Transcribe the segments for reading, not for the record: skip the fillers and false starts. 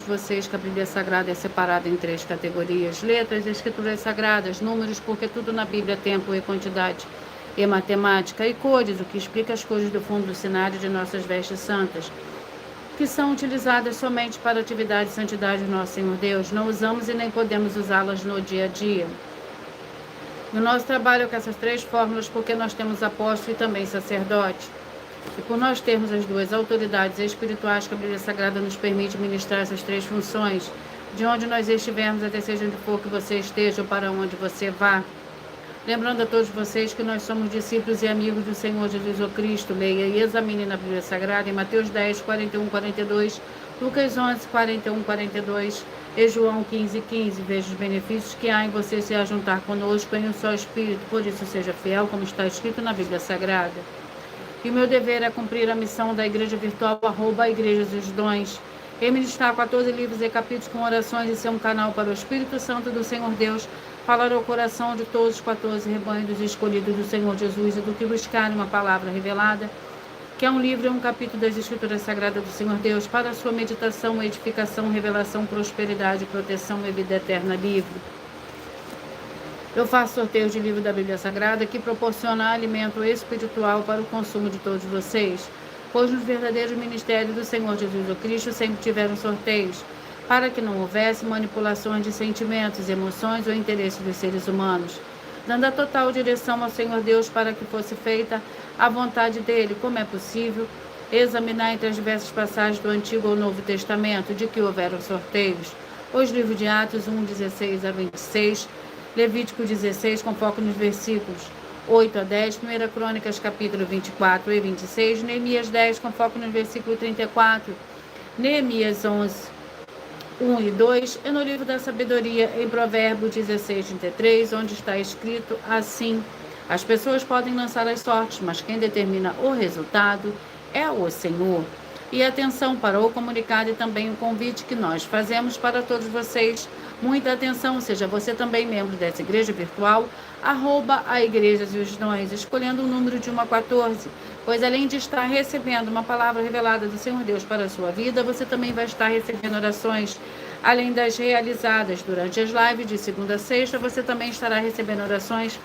vocês que a Bíblia Sagrada é separada em 3 categorias: letras, escrituras sagradas, números, porque tudo na Bíblia é tempo e quantidade, e matemática, e cores, o que explica as cores do fundo do cenário de nossas vestes santas, que são utilizadas somente para atividade e santidade do nosso Senhor Deus. Não usamos e nem podemos usá-las no dia a dia. No nosso trabalho é com essas 3 fórmulas, porque nós temos apóstolo e também sacerdote. E por nós termos as 2 autoridades espirituais que a Bíblia Sagrada nos permite ministrar essas 3 funções, de onde nós estivermos, até seja onde for que você esteja ou para onde você vá. Lembrando a todos vocês que nós somos discípulos e amigos do Senhor Jesus o Cristo. Leia e examine na Bíblia Sagrada em Mateus 10, 41, 42, Lucas 11, 41, 42 e João 15, 15. Veja os benefícios que há em você se ajuntar conosco em um só Espírito. Por isso seja fiel, como está escrito na Bíblia Sagrada. E o meu dever é cumprir a missão da Igreja Virtual, @ Igreja dos Dons, e ministrar 14 livros e capítulos com orações e ser um canal para o Espírito Santo do Senhor Deus, falar ao coração de todos os 14 rebanhos dos escolhidos do Senhor Jesus, e do que buscarem uma palavra revelada, que é um livro e um capítulo das Escrituras Sagradas do Senhor Deus, para a sua meditação, edificação, revelação, prosperidade, proteção e vida eterna livre. Eu faço sorteios de livro da Bíblia Sagrada que proporciona alimento espiritual para o consumo de todos vocês, pois nos verdadeiros ministérios do Senhor Jesus o Cristo sempre tiveram sorteios, para que não houvesse manipulações de sentimentos, emoções ou interesses dos seres humanos, dando a total direção ao Senhor Deus para que fosse feita a vontade dele, como é possível examinar entre as diversas passagens do Antigo ou Novo Testamento de que houveram sorteios. Os livros de Atos 1, 16 a 26, Levítico 16, com foco nos versículos 8 a 10, 1 Crônicas, capítulo 24 e 26, Neemias 10, com foco no versículo 34, Neemias 11, 1 e 2, e no livro da sabedoria, em Provérbios 16, 33, onde está escrito assim: as pessoas podem lançar as sortes, mas quem determina o resultado é o Senhor. E atenção para o comunicado e também o convite que nós fazemos para todos vocês. Muita atenção, seja você também membro dessa igreja virtual, @ a Igrejas e os Dons, escolhendo o número de 1 a 14, pois além de estar recebendo uma palavra revelada do Senhor Deus para a sua vida, você também vai estar recebendo orações, além das realizadas durante as lives de segunda a sexta. Você também estará recebendo orações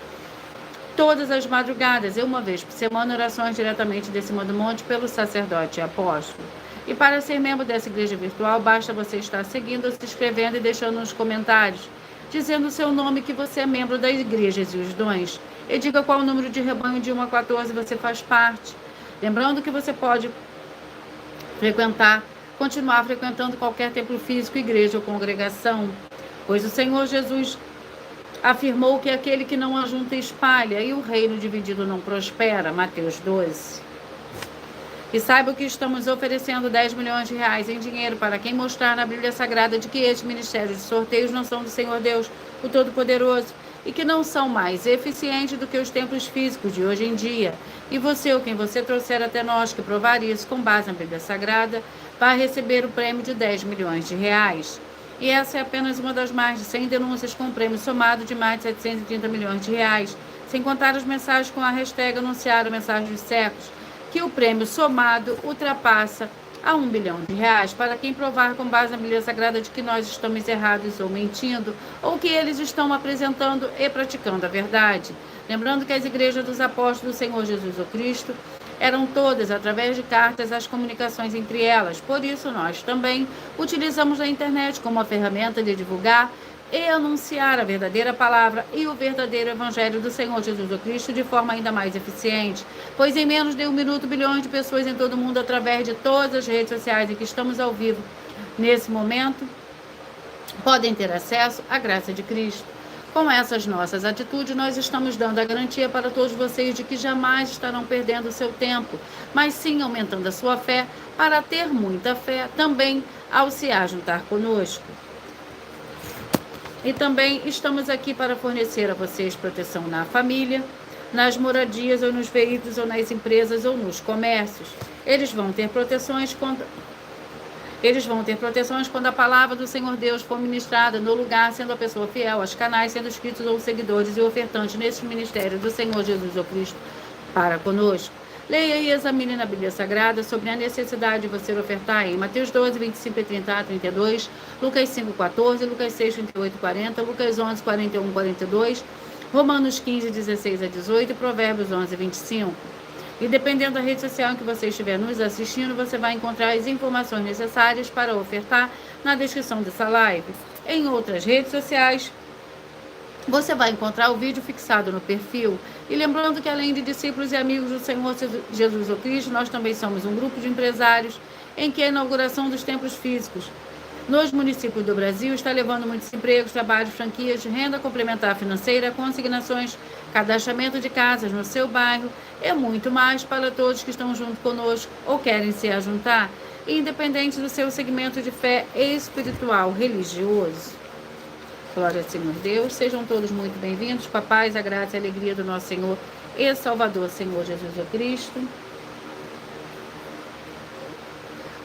todas as madrugadas, e uma vez por semana, orações diretamente de cima do monte pelo sacerdote e apóstolo. E para ser membro dessa igreja virtual, basta você estar seguindo, se inscrevendo e deixando nos comentários, dizendo o seu nome, que você é membro da Igrejas e os Dons, e diga qual o número de rebanho de 1 a 14 você faz parte. Lembrando que você pode continuar frequentando qualquer templo físico, igreja ou congregação, pois o Senhor Jesus afirmou que aquele que não ajunta espalha, e o reino dividido não prospera. Mateus 12. E saiba que estamos oferecendo 10 milhões de reais em dinheiro para quem mostrar na Bíblia Sagrada de que estes ministérios de sorteios não são do Senhor Deus, o Todo-Poderoso, e que não são mais eficientes do que os templos físicos de hoje em dia. E você, ou quem você trouxer até nós, que provar isso com base na Bíblia Sagrada, vai receber o prêmio de 10 milhões de reais. E essa é apenas uma das mais de 100 denúncias com um prêmio somado de mais de 730 milhões de reais, sem contar as mensagens com a hashtag anunciaram mensagem dos séculos, que o prêmio somado ultrapassa a 1 bilhão de reais para quem provar com base na Bíblia Sagrada de que nós estamos errados ou mentindo, ou que eles estão apresentando e praticando a verdade. Lembrando que as igrejas dos apóstolos do Senhor Jesus o Cristo eram todas, através de cartas, as comunicações entre elas. Por isso, nós também utilizamos a internet como uma ferramenta de divulgar e anunciar a verdadeira palavra e o verdadeiro evangelho do Senhor Jesus Cristo de forma ainda mais eficiente, pois em menos de 1 minuto, bilhões de pessoas em todo o mundo, através de todas as redes sociais em que estamos ao vivo nesse momento, podem ter acesso à graça de Cristo. Com essas nossas atitudes, nós estamos dando a garantia para todos vocês de que jamais estarão perdendo o seu tempo, mas sim aumentando a sua fé para ter muita fé também ao se ajuntar conosco. E também estamos aqui para fornecer a vocês proteção na família, nas moradias ou nos veículos ou nas empresas ou nos comércios. Eles vão ter proteções quando a palavra do Senhor Deus for ministrada no lugar, sendo a pessoa fiel, aos canais, sendo inscritos ou seguidores e ofertantes nesses ministérios do Senhor Jesus o Cristo para conosco. Leia e examine na Bíblia Sagrada sobre a necessidade de você ofertar em Mateus 12, 25 e 30 a 32, Lucas 5, 14, Lucas 6, 38 e 40, Lucas 11, 41 e 42, Romanos 15, 16 a 18 e Provérbios 11, 25. E dependendo da rede social em que você estiver nos assistindo, você vai encontrar as informações necessárias para ofertar na descrição dessa live. Em outras redes sociais, você vai encontrar o vídeo fixado no perfil. E lembrando que além de discípulos e amigos do Senhor Jesus Cristo, nós também somos um grupo de empresários em que a inauguração dos templos físicos nos municípios do Brasil está levando muitos empregos, trabalhos, franquias, renda complementar financeira, consignações, cadastramento de casas no seu bairro e muito mais para todos que estão junto conosco ou querem se ajuntar, independente do seu segmento de fé espiritual, religioso. Glória ao Senhor Deus. Sejam todos muito bem-vindos. Com a paz, a graça e a alegria do nosso Senhor e Salvador, Senhor Jesus Cristo.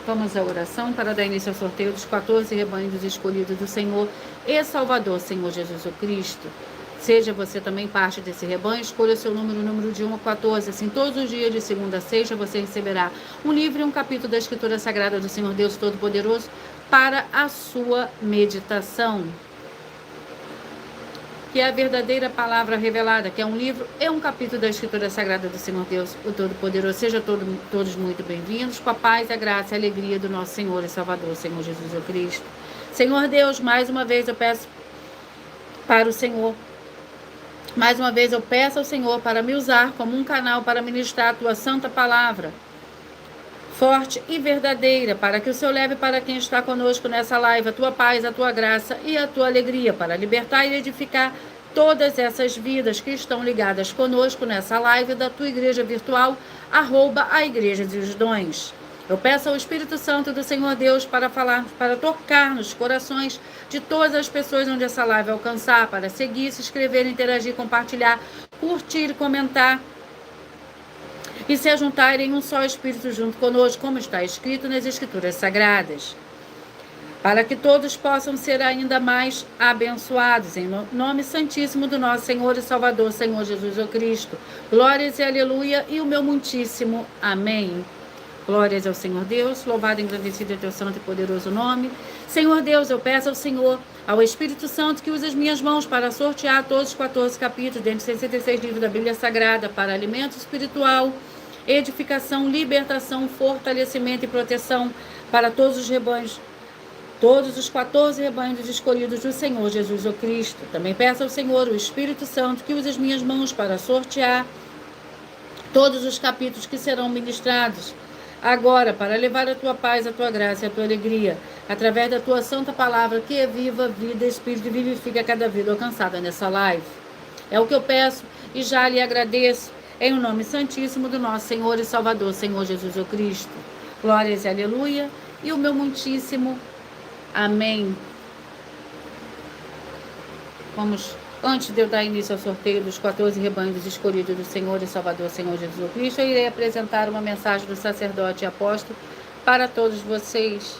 Vamos à oração para dar início ao sorteio dos 14 rebanhos escolhidos do Senhor e Salvador, Senhor Jesus Cristo. Seja você também parte desse rebanho, escolha o seu número de 1 a 14. Assim, todos os dias de segunda a sexta, você receberá um livro e um capítulo da Escritura Sagrada do Senhor Deus Todo-Poderoso para a sua meditação. Que é a verdadeira palavra revelada, que é um livro e um capítulo da Escritura Sagrada do Senhor Deus, o Todo-Poderoso. Sejam todos muito bem-vindos, com a paz, a graça e a alegria do nosso Senhor e Salvador, Senhor Jesus Cristo. Senhor Deus, mais uma vez eu peço para o Senhor, mais uma vez eu peço ao Senhor para me usar como um canal para ministrar a tua santa palavra, forte e verdadeira, para que o Senhor leve para quem está conosco nessa live a tua paz, a tua graça e a tua alegria, para libertar e edificar todas essas vidas que estão ligadas conosco nessa live da tua igreja virtual, @a Igreja dos Dons. Eu peço ao Espírito Santo do Senhor Deus para falar, para tocar nos corações de todas as pessoas onde essa live alcançar, para seguir, se inscrever, interagir, compartilhar, curtir, comentar, e se ajuntarem em um só Espírito junto conosco, como está escrito nas Escrituras Sagradas, para que todos possam ser ainda mais abençoados, em nome santíssimo do nosso Senhor e Salvador, Senhor Jesus Cristo. Glórias e aleluia, e o meu muitíssimo amém. Glórias ao Senhor Deus, louvado e engrandecido é teu santo e poderoso nome. Senhor Deus, eu peço ao Senhor, ao Espírito Santo, que use as minhas mãos para sortear todos os 14 capítulos, dentro de 66 livros da Bíblia Sagrada, para alimento espiritual, edificação, libertação, fortalecimento e proteção para todos os rebanhos, todos os 14 rebanhos escolhidos do Senhor Jesus Cristo. Também peço ao Senhor, o Espírito Santo, que use as minhas mãos para sortear todos os capítulos que serão ministrados agora, para levar a tua paz, a tua graça e a tua alegria, através da tua santa palavra, que é viva, vida, espírito, e vivifica cada vida alcançada nessa live. É o que eu peço e já lhe agradeço, em o nome santíssimo do nosso Senhor e Salvador, Senhor Jesus Cristo. Glórias e aleluia, e o meu muitíssimo amém. Vamos, antes de eu dar início ao sorteio dos 14 rebanhos escolhidos do Senhor e Salvador, Senhor Jesus Cristo, eu irei apresentar uma mensagem do sacerdote e apóstolo para todos vocês.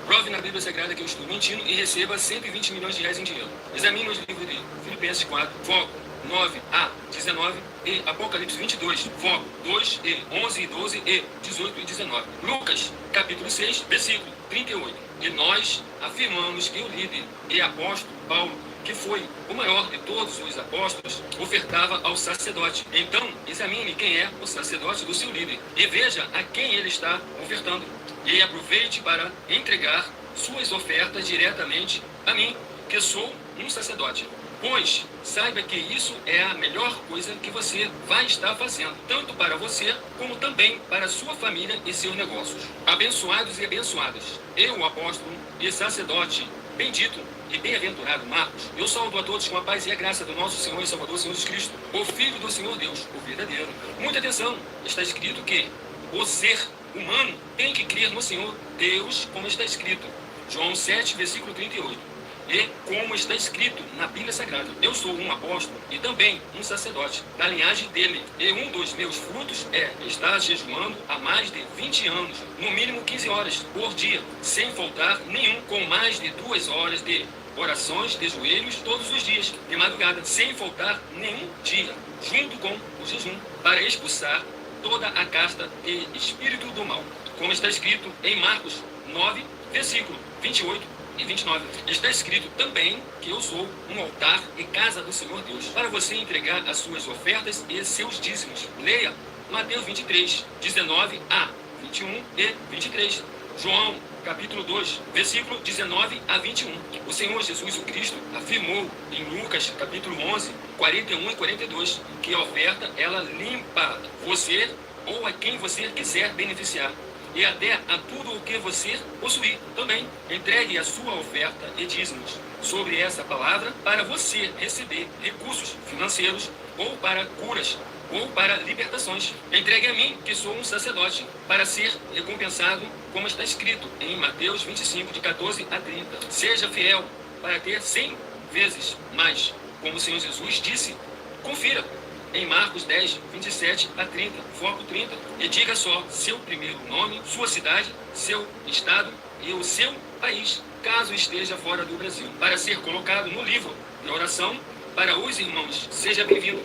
Prove na Bíblia Sagrada que eu estou mentindo e receba 120 milhões de reais em dinheiro. Examine os livros de Filipenses 4, foco 9 a 19 e Apocalipse 22, foco 2 e 11 e 12 e 18 e 19. Lucas, capítulo 6, versículo 38. E nós afirmamos que o líder e apóstolo Paulo, que foi o maior de todos os apóstolos, ofertava ao sacerdote. Então, examine quem é o sacerdote do seu líder e veja a quem ele está ofertando. E aproveite para entregar suas ofertas diretamente a mim, que sou um sacerdote. Pois saiba que isso é a melhor coisa que você vai estar fazendo, tanto para você, como também para sua família e seus negócios. Abençoados e abençoadas, eu, apóstolo e sacerdote, bendito e bem-aventurado Marcos, eu saúdo a todos com a paz e a graça do nosso Senhor e Salvador, Senhor Jesus Cristo, o Filho do Senhor Deus, o verdadeiro. Muita atenção, está escrito que o ser humano tem que crer no Senhor Deus, como está escrito, João 7, versículo 38. E como está escrito na Bíblia Sagrada, eu sou um apóstolo e também um sacerdote da linhagem dele. E um dos meus frutos é estar jejuando há mais de 20 anos, no mínimo 15 horas por dia, sem faltar nenhum, com mais de 2 horas de orações de joelhos todos os dias, de madrugada, sem faltar nenhum dia. junto com o jejum, para expulsar toda a casta e espírito do mal. Como está escrito em Marcos 9, versículo 28 e 29. Está escrito também que eu sou um altar e casa do Senhor Deus, para você entregar as suas ofertas e seus dízimos. Leia Mateus 23, 19 a 21 e 23. João, capítulo 2, versículo 19 a 21. O Senhor Jesus o Cristo afirmou em Lucas, capítulo 11, 41 e 42, que a oferta, ela limpa você ou a quem você quiser beneficiar, e até a tudo o que você possuir. Também entregue a sua oferta e dízimos sobre essa palavra para você receber recursos financeiros ou para curas ou para libertações. Entregue a mim, que sou um sacerdote, para ser recompensado, como está escrito em Mateus 25, de 14 a 30. Seja fiel para ter 100 vezes mais, como o Senhor Jesus disse. Confira em Marcos 10, 27 a 30, foco 30, e diga só seu primeiro nome, sua cidade, seu estado e o seu país, caso esteja fora do Brasil, para ser colocado no livro de oração para os irmãos. Seja bem-vindo.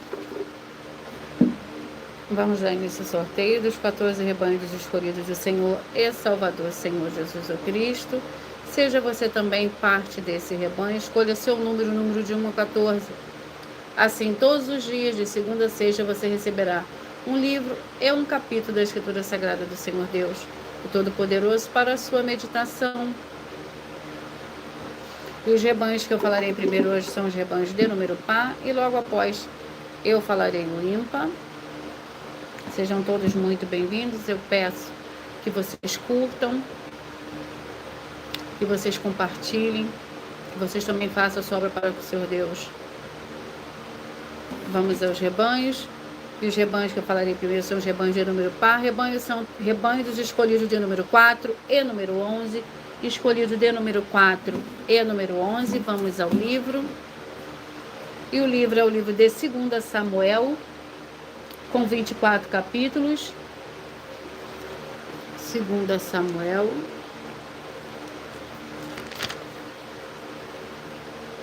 Vamos dar início ao sorteio dos 14 rebanhos escolhidos do Senhor e Salvador, Senhor Jesus o Cristo. Seja você também parte desse rebanho, escolha seu número, número de 1 a 14. Assim, todos os dias, de segunda a sexta, você receberá um livro e um capítulo da Escritura Sagrada do Senhor Deus, o Todo-Poderoso, para a sua meditação. E os rebanhos que eu falarei primeiro hoje são os rebanhos de número par, e logo após eu falarei o ímpar. Sejam todos muito bem-vindos. Eu peço que vocês curtam, que vocês compartilhem, que vocês também façam a sua obra para o Senhor Deus. Vamos aos rebanhos. E os rebanhos que eu falarei primeiro são os rebanhos de número par. Rebanhos são rebanhos dos escolhidos de número 4 e número 11. Escolhido de número 4 e número 11. Vamos ao livro. E o livro é o livro de 2 Samuel, com 24 capítulos. 2 Samuel,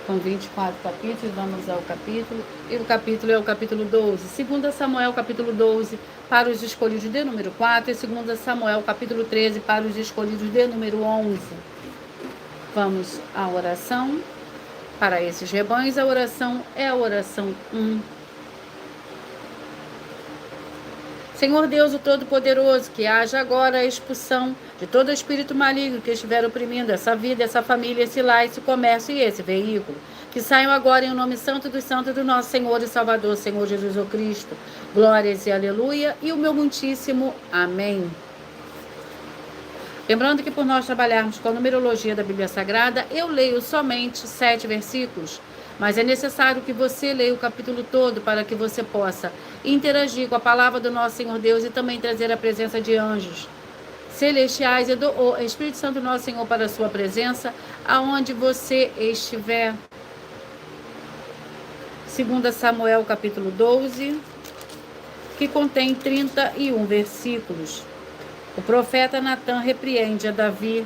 com 24 capítulos. Vamos ao capítulo. E o capítulo é o capítulo 12. 2 Samuel, capítulo 12, para os escolhidos de número 4. E 2 Samuel, capítulo 13, para os escolhidos de número 11. Vamos à oração. Para esses rebanhos, a oração é a oração 1. Senhor Deus, o Todo-Poderoso, que haja agora a expulsão de todo espírito maligno que estiver oprimindo essa vida, essa família, esse lar, esse comércio e esse veículo. Que saiam agora em o nome santo dos santos do nosso Senhor e Salvador, Senhor Jesus o Cristo. Glórias e aleluia e o meu muitíssimo amém. Lembrando que por nós trabalharmos com a numerologia da Bíblia Sagrada, eu leio somente 7 versículos. Mas é necessário que você leia o capítulo todo para que você possa interagir com a palavra do nosso Senhor Deus e também trazer a presença de anjos celestiais e do Espírito Santo nosso Senhor para a sua presença, aonde você estiver. 2 Samuel capítulo 12, que contém 31 versículos. O profeta Natã repreende a Davi.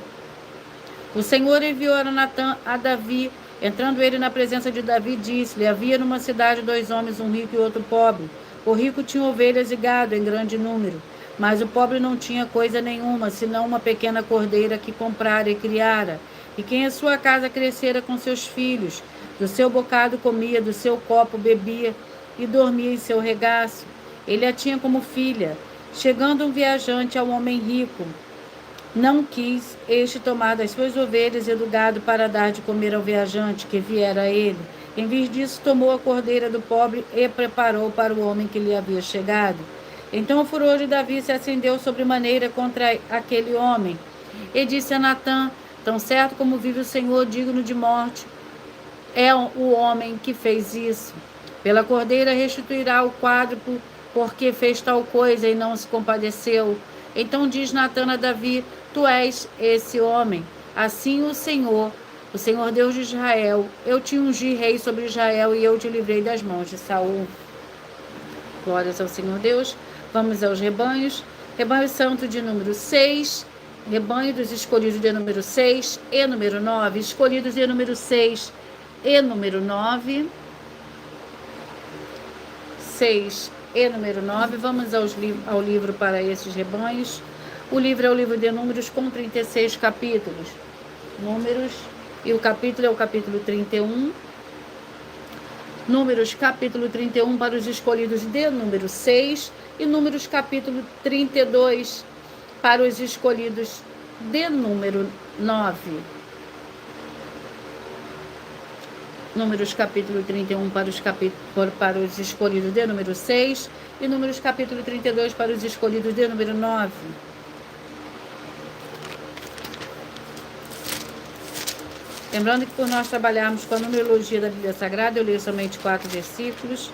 O Senhor enviou a Natã a Davi. Entrando ele na presença de Davi, disse-lhe: havia numa cidade 2 homens, um rico e outro pobre. O rico tinha ovelhas e gado em grande número, mas o pobre não tinha coisa nenhuma, senão uma pequena cordeira que comprara e criara. E quem a sua casa crescera com seus filhos, do seu bocado comia, do seu copo bebia e dormia em seu regaço. Ele a tinha como filha. Chegando um viajante ao homem rico, não quis este tomar das suas ovelhas e do gado para dar de comer ao viajante que viera a ele. Em vez disso, tomou a cordeira do pobre e preparou para o homem que lhe havia chegado. Então o furor de Davi se acendeu sobremaneira contra aquele homem. E disse a Natã: tão certo como vive o Senhor, digno de morte é o homem que fez isso. Pela cordeira restituirá o quádruplo, porque fez tal coisa e não se compadeceu. Então diz Natã a Davi: tu és esse homem. Assim o Senhor Deus de Israel, eu te ungi rei sobre Israel e eu te livrei das mãos de Saul. Glórias ao Senhor Deus. Vamos aos rebanhos. Rebanho santo de número 6, rebanho dos escolhidos de número 6 e número 9, escolhidos de número 6 e número 9. 6 e número 9. Vamos ao livro para esses rebanhos. O livro é o livro de Números, com 36 capítulos. Números, e o capítulo é o capítulo 31. Números, capítulo 31, para os escolhidos de número 6. E Números, capítulo 32, para os escolhidos de número 9. Números, capítulo 31, para os escolhidos de número 6. E Números, capítulo 32, para os escolhidos de número 9. Lembrando que por nós trabalharmos com a numerologia da Bíblia Sagrada, eu leio somente 4 versículos.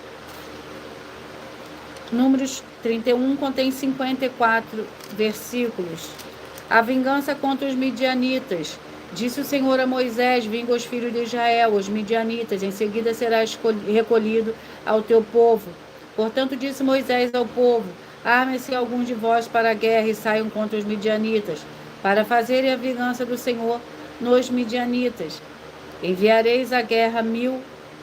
Números 31 contém 54 versículos. A vingança contra os midianitas. Disse o Senhor a Moisés: vinga os filhos de Israel, os midianitas, em seguida serás recolhido ao teu povo. Portanto, disse Moisés ao povo: armem-se alguns de vós para a guerra e saiam contra os midianitas, para fazerem a vingança do Senhor nos midianitas. Enviareis à guerra 1000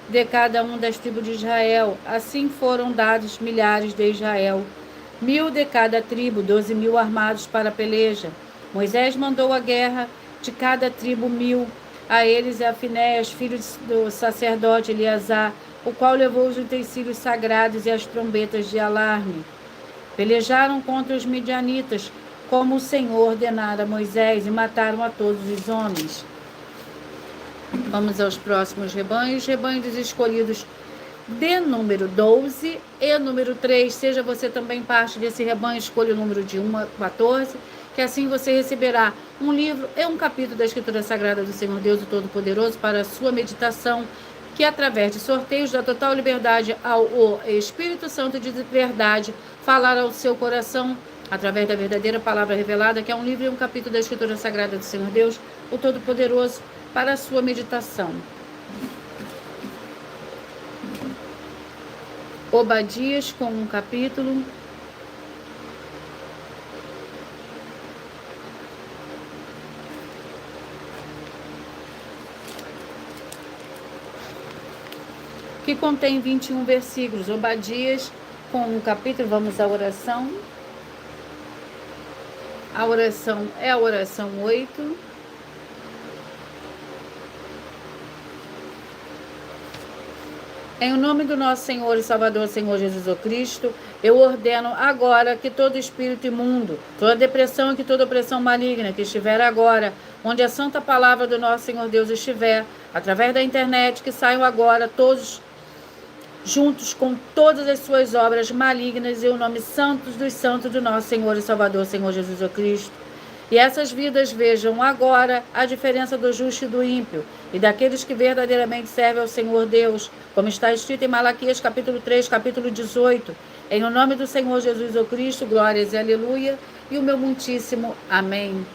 de cada um das tribos de Israel. Assim foram dados milhares de Israel, 1000 de cada tribo, 12.000 armados para a peleja. Moisés mandou a guerra de cada tribo 1000. A eles é Finéias, filho do sacerdote Eleazar, o qual levou os utensílios sagrados e as trombetas de alarme. Pelejaram contra os midianitas, como o Senhor ordenara a Moisés, e mataram a todos os homens. Vamos aos próximos rebanhos. Rebanho dos escolhidos de número 12 e número 3. Seja você também parte desse rebanho, escolha o número de 1 a 14, que assim você receberá um livro e um capítulo da Escritura Sagrada do Senhor Deus o Todo-Poderoso para a sua meditação, que através de sorteios dá total liberdade ao Espírito Santo de verdade falar ao seu coração, através da verdadeira palavra revelada, que é um livro e um capítulo da Escritura Sagrada do Senhor Deus o Todo-Poderoso, para a sua meditação. Obadias, com um capítulo. Que contém 21 versículos. Obadias, com um capítulo. Vamos à oração. A oração é a oração 8. Em nome do nosso Senhor e Salvador, Senhor Jesus Cristo, eu ordeno agora que todo espírito imundo, toda depressão e que toda opressão maligna que estiver agora, onde a santa palavra do nosso Senhor Deus estiver, através da internet, que saiam agora todos juntos com todas as suas obras malignas e o nome santo dos santos do nosso Senhor e Salvador, Senhor Jesus Cristo. E essas vidas vejam agora a diferença do justo e do ímpio, e daqueles que verdadeiramente servem ao Senhor Deus, como está escrito em Malaquias capítulo 3, capítulo 18. Em o nome do Senhor Jesus Cristo, glórias e aleluia, e o meu muitíssimo amém.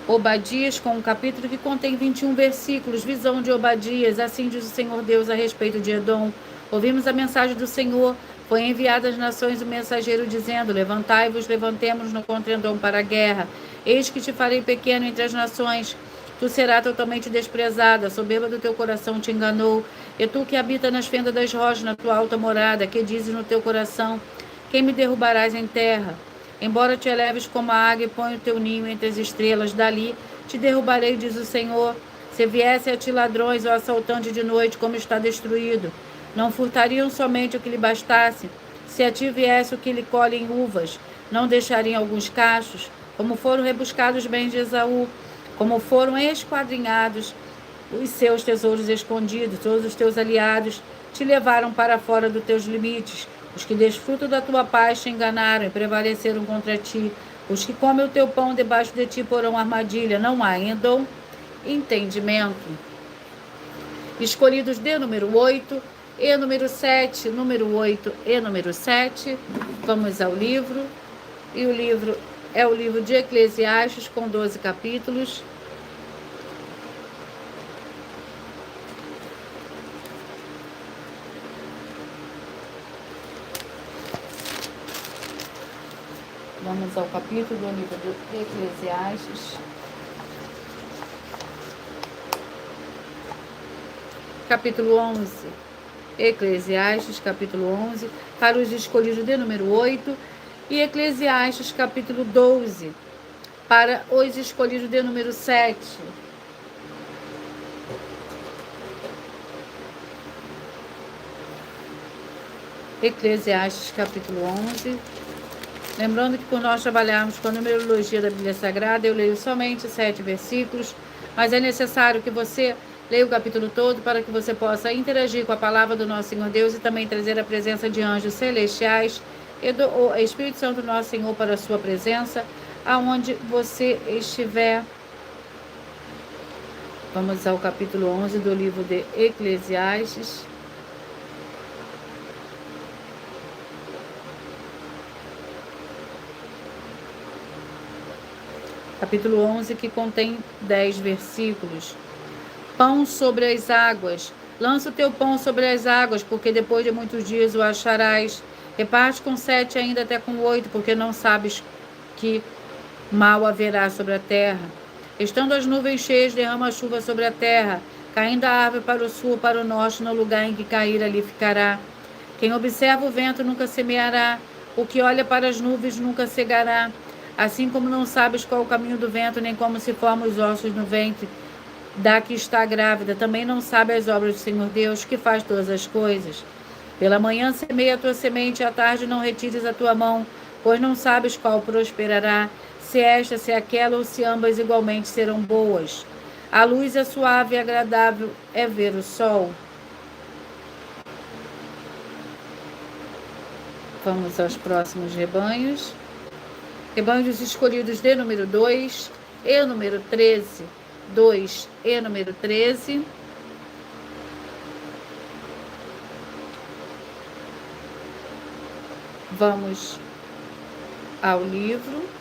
Obadias, com um capítulo que contém 21 versículos, visão de Obadias. Assim diz o Senhor Deus a respeito de Edom. Ouvimos a mensagem do Senhor. Foi enviado às nações o mensageiro, dizendo: levantai-vos, levantemo-nos contra Edom para a guerra. Eis que te farei pequeno entre as nações. Tu serás totalmente desprezado. A soberba do teu coração te enganou. E tu que habita nas fendas das rochas, na tua alta morada, que dizes no teu coração: quem me derrubarás em terra? Embora te eleves como a águia e ponha o teu ninho entre as estrelas, dali te derrubarei, diz o Senhor. Se viessem a ti ladrões ou assaltantes de noite, como está destruído, não furtariam somente o que lhe bastasse. Se a ti viesse o que lhe colhem uvas, não deixariam alguns cachos, como foram rebuscados os bens de Esaú, como foram esquadrinhados os seus tesouros escondidos. Todos os teus aliados te levaram para fora dos teus limites. Os que desfrutam da tua paz te enganaram e prevaleceram contra ti. Os que comem o teu pão debaixo de ti porão armadilha. Não há em Edom entendimento. Escolhidos de número 8 e número 7. Número 8 e número 7. Vamos ao livro. E o livro é o livro de Eclesiastes, com 12 capítulos. Vamos ao capítulo do livro de Eclesiastes. Capítulo 11. Eclesiastes, capítulo 11, para os escolhidos de número 8, e Eclesiastes, capítulo 12, para os escolhidos de número 7. Eclesiastes, capítulo 11. Lembrando que por nós trabalharmos com a numerologia da Bíblia Sagrada, eu leio somente 7 versículos, mas é necessário que você leia o capítulo todo para que você possa interagir com a palavra do nosso Senhor Deus e também trazer a presença de anjos celestiais e do Espírito Santo nosso Senhor para a sua presença, aonde você estiver. Vamos ao capítulo 11 do livro de Eclesiastes. Capítulo 11, que contém 10 versículos. Pão sobre as águas. Lança o teu pão sobre as águas, porque depois de muitos dias o acharás. Reparte com 7, ainda até com 8, porque não sabes que mal haverá sobre a terra. Estando as nuvens cheias, derrama a chuva sobre a terra. Caindo a árvore para o sul, para o norte, no lugar em que cair, ali ficará. Quem observa o vento nunca semeará. O que olha para as nuvens nunca cegará. Assim como não sabes qual é o caminho do vento, nem como se formam os ossos no ventre da que está grávida, também não sabe as obras do Senhor Deus, que faz todas as coisas. Pela manhã semeia a tua semente, à tarde não retires a tua mão, pois não sabes qual prosperará, se esta, se aquela, ou se ambas igualmente serão boas. A luz é suave e agradável, é ver o sol. Vamos aos próximos rebanhos. Rebanho dos escolhidos de número 2 e número 13. 2 e número 13. Vamos ao livro.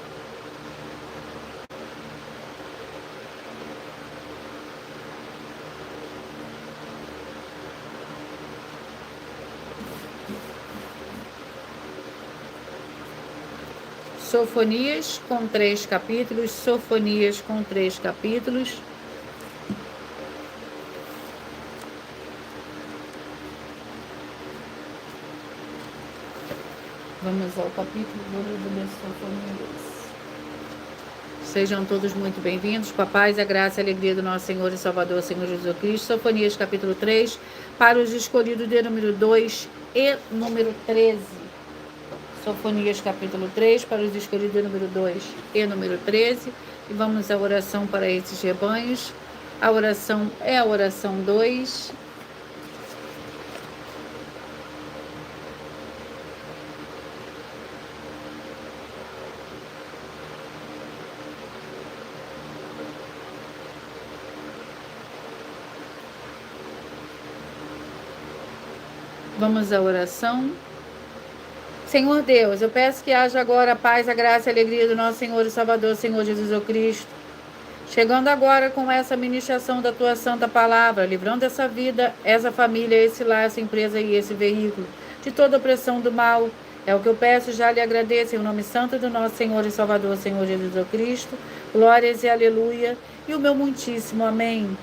Sofonias com 3 capítulos. Sofonias com 3 capítulos. Vamos ao capítulo do livro de Sofonias. Sejam todos muito bem-vindos. Com a paz, a graça e a alegria do nosso Senhor e Salvador, Senhor Jesus Cristo. Sofonias capítulo 3, para os escolhidos de número 2 e número 13. Sofonias capítulo 3, para os escolhidos de número 2 e número 13. E vamos à oração para esses rebanhos. A oração é a oração 2. Vamos à oração. Senhor Deus, eu peço que haja agora a paz, a graça e a alegria do nosso Senhor e Salvador, Senhor Jesus Cristo. Chegando agora com essa ministração da tua santa palavra, livrando essa vida, essa família, esse lar, essa empresa e esse veículo de toda opressão do mal. É o que eu peço, já lhe agradeço em nome santo do nosso Senhor e Salvador, Senhor Jesus Cristo. Glórias e aleluia. E o meu muitíssimo amém.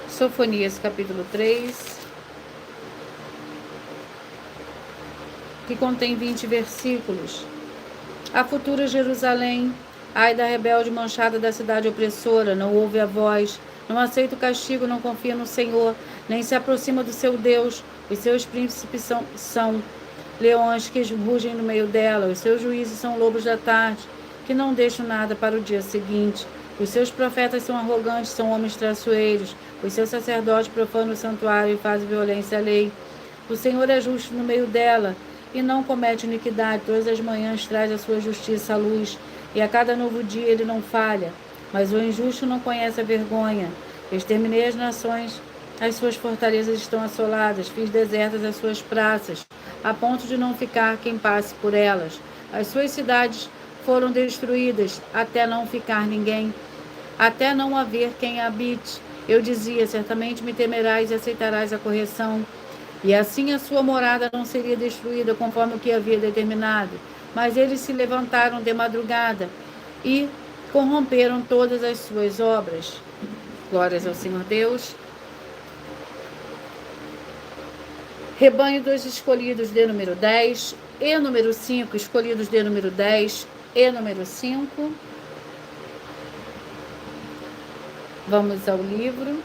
Sofonias capítulo 3, que contém 20 versículos. A futura Jerusalém, ai da rebelde manchada da cidade opressora, não ouve a voz, não aceita o castigo, não confia no Senhor, nem se aproxima do seu Deus. Os seus príncipes são leões que rugem no meio dela, os seus juízes são lobos da tarde, que não deixam nada para o dia seguinte. Os seus profetas são arrogantes, são homens traiçoeiros. Os seus sacerdotes profanam o santuário e fazem violência à lei. O Senhor é justo no meio dela e não comete iniquidade. Todas as manhãs traz a sua justiça à luz, e a cada novo dia ele não falha. Mas o injusto não conhece a vergonha. Exterminei as nações, as suas fortalezas estão assoladas. Fiz desertas as suas praças, a ponto de não ficar quem passe por elas. As suas cidades foram destruídas, até não ficar ninguém, até não haver quem habite. Eu dizia, certamente me temerás e aceitarás a correção. E assim a sua morada não seria destruída, conforme o que havia determinado. Mas eles se levantaram de madrugada e corromperam todas as suas obras. Glórias ao Senhor Deus. Rebanho dos escolhidos de número 10 e número 5, escolhidos de número 10 e número 5. Vamos ao livro.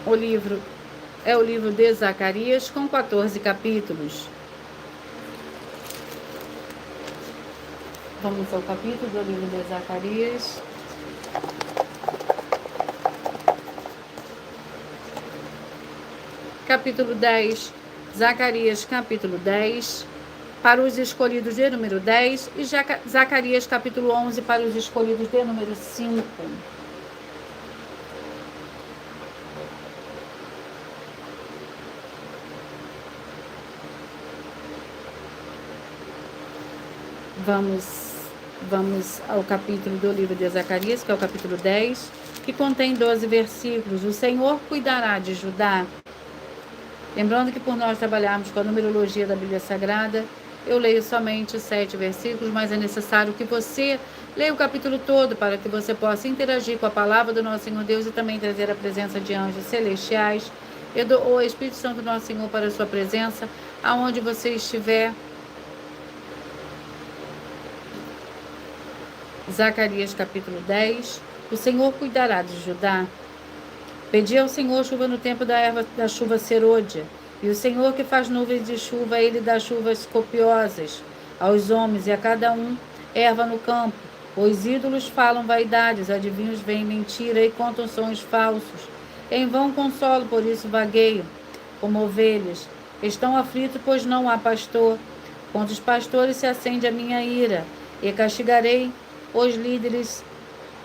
O livro é o livro de Zacarias, com 14 capítulos. Vamos ao capítulo do livro de Zacarias. Capítulo 10, Zacarias capítulo 10, para os escolhidos de número 10, e Zacarias capítulo 11, para os escolhidos de número 5. Vamos ao capítulo do livro de Zacarias, que é o capítulo 10, que contém 12 versículos. O Senhor cuidará de Judá. Lembrando que por nós trabalharmos com a numerologia da Bíblia Sagrada, eu leio somente 7 versículos, mas é necessário que você leia o capítulo todo para que você possa interagir com a palavra do nosso Senhor Deus e também trazer a presença de anjos celestiais e o Espírito Santo do nosso Senhor para a sua presença, aonde você estiver. Zacarias capítulo 10. O Senhor cuidará de Judá. Pedi ao Senhor chuva no tempo da chuva serôdia, e o Senhor que faz nuvens de chuva, ele dá chuvas copiosas aos homens, e a cada um erva no campo. Os ídolos falam vaidades, adivinhos veem mentira e contam sonhos falsos. Em vão consolo, por isso vagueio, como ovelhas. Estão aflitos, pois não há pastor. Contra os pastores se acende a minha ira, e castigarei os líderes,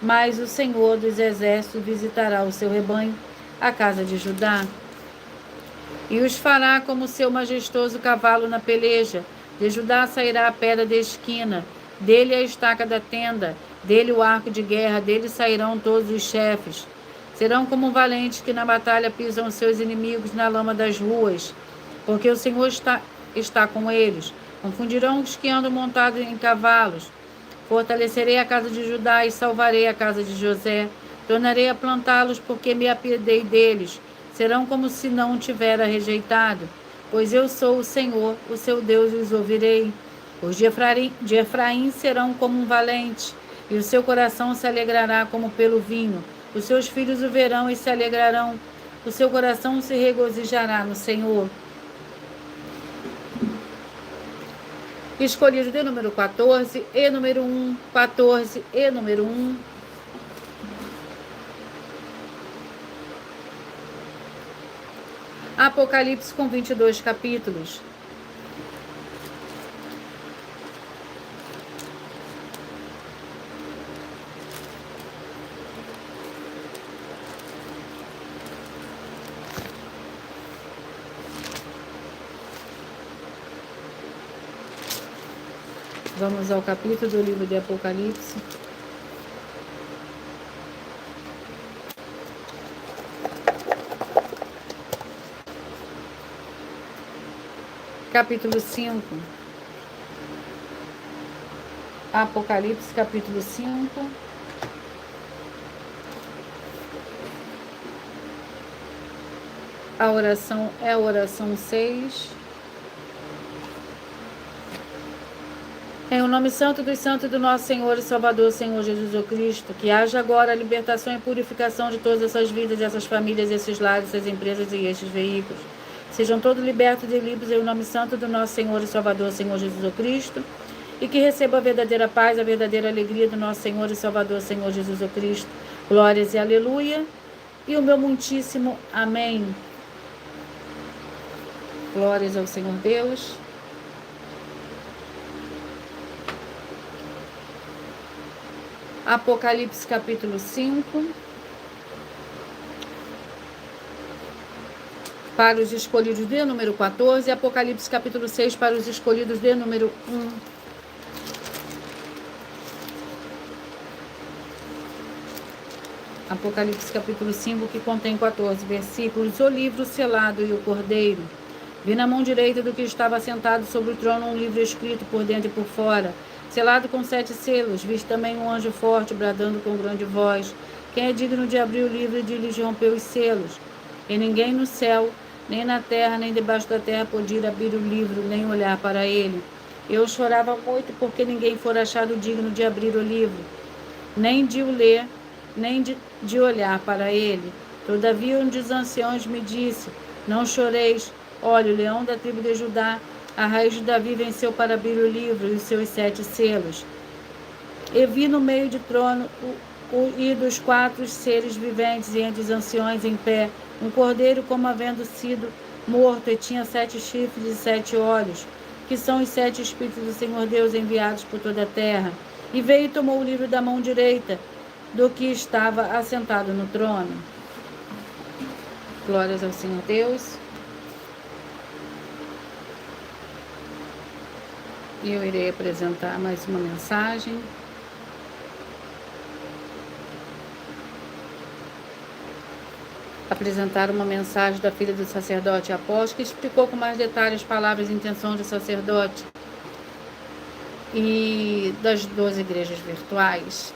mas o Senhor dos exércitos visitará o seu rebanho, a casa de Judá, e os fará como seu majestoso cavalo na peleja. De Judá sairá a pedra de esquina, dele a estaca da tenda, dele o arco de guerra, dele sairão todos os chefes. Serão como valentes que na batalha pisam seus inimigos na lama das ruas, porque o Senhor está com eles. Confundirão os que andam montados em cavalos. Fortalecerei a casa de Judá e salvarei a casa de José. Tornarei a plantá-los, porque me apiedei deles. Serão como se não tivera rejeitado, pois eu sou o Senhor, o seu Deus, e os ouvirei. Os de Efraim serão como um valente, e o seu coração se alegrará como pelo vinho. Os seus filhos o verão e se alegrarão. O seu coração se regozijará no Senhor. Escolhido de número 14 e número 1, 14 e número 1. Apocalipse com 22 capítulos. Vamos ao capítulo do livro de Apocalipse. Capítulo 5. Apocalipse, capítulo 5. A oração é a oração 6. Em o nome santo dos santos do nosso Senhor e Salvador, Senhor Jesus Cristo, que haja agora a libertação e purificação de todas essas vidas, essas famílias, esses lares, essas empresas e estes veículos. Sejam todos libertos e livres em o nome santo do nosso Senhor e Salvador, Senhor Jesus Cristo, e que receba a verdadeira paz, a verdadeira alegria do nosso Senhor e Salvador, Senhor Jesus Cristo. Glórias e aleluia. E o meu muitíssimo amém. Glórias ao Senhor Deus. Apocalipse capítulo 5. Para os escolhidos de número 14. Apocalipse capítulo 6 para os escolhidos de número 1. Apocalipse capítulo 5, que contém 14 versículos. O livro selado e o cordeiro. Vi na mão direita do que estava sentado sobre o trono um livro escrito por dentro e por fora, selado com 7 selos. Vi também um anjo forte, bradando com grande voz: quem é digno de abrir o livro e de lhes romper os selos? E ninguém no céu, nem na terra, nem debaixo da terra podia abrir o livro, nem olhar para ele. Eu chorava muito, porque ninguém fora achado digno de abrir o livro, nem de o ler, nem de olhar para ele. Todavia um dos anciãos me disse: não choreis. Olha, o leão da tribo de Judá, a raiz de Davi, venceu para abrir o livro e os seus 7 selos. E vi no meio do trono e dos 4 seres viventes e entre os anciões em pé um cordeiro como havendo sido morto, e tinha 7 chifres e 7 olhos, que são os 7 Espíritos do Senhor Deus enviados por toda a terra. E veio e tomou o livro da mão direita do que estava assentado no trono. Glórias ao Senhor Deus. E eu irei apresentar mais uma mensagem. Apresentar uma mensagem da filha do sacerdote apóstolo, que explicou com mais detalhes as palavras e intenções do sacerdote e das 12 igrejas virtuais.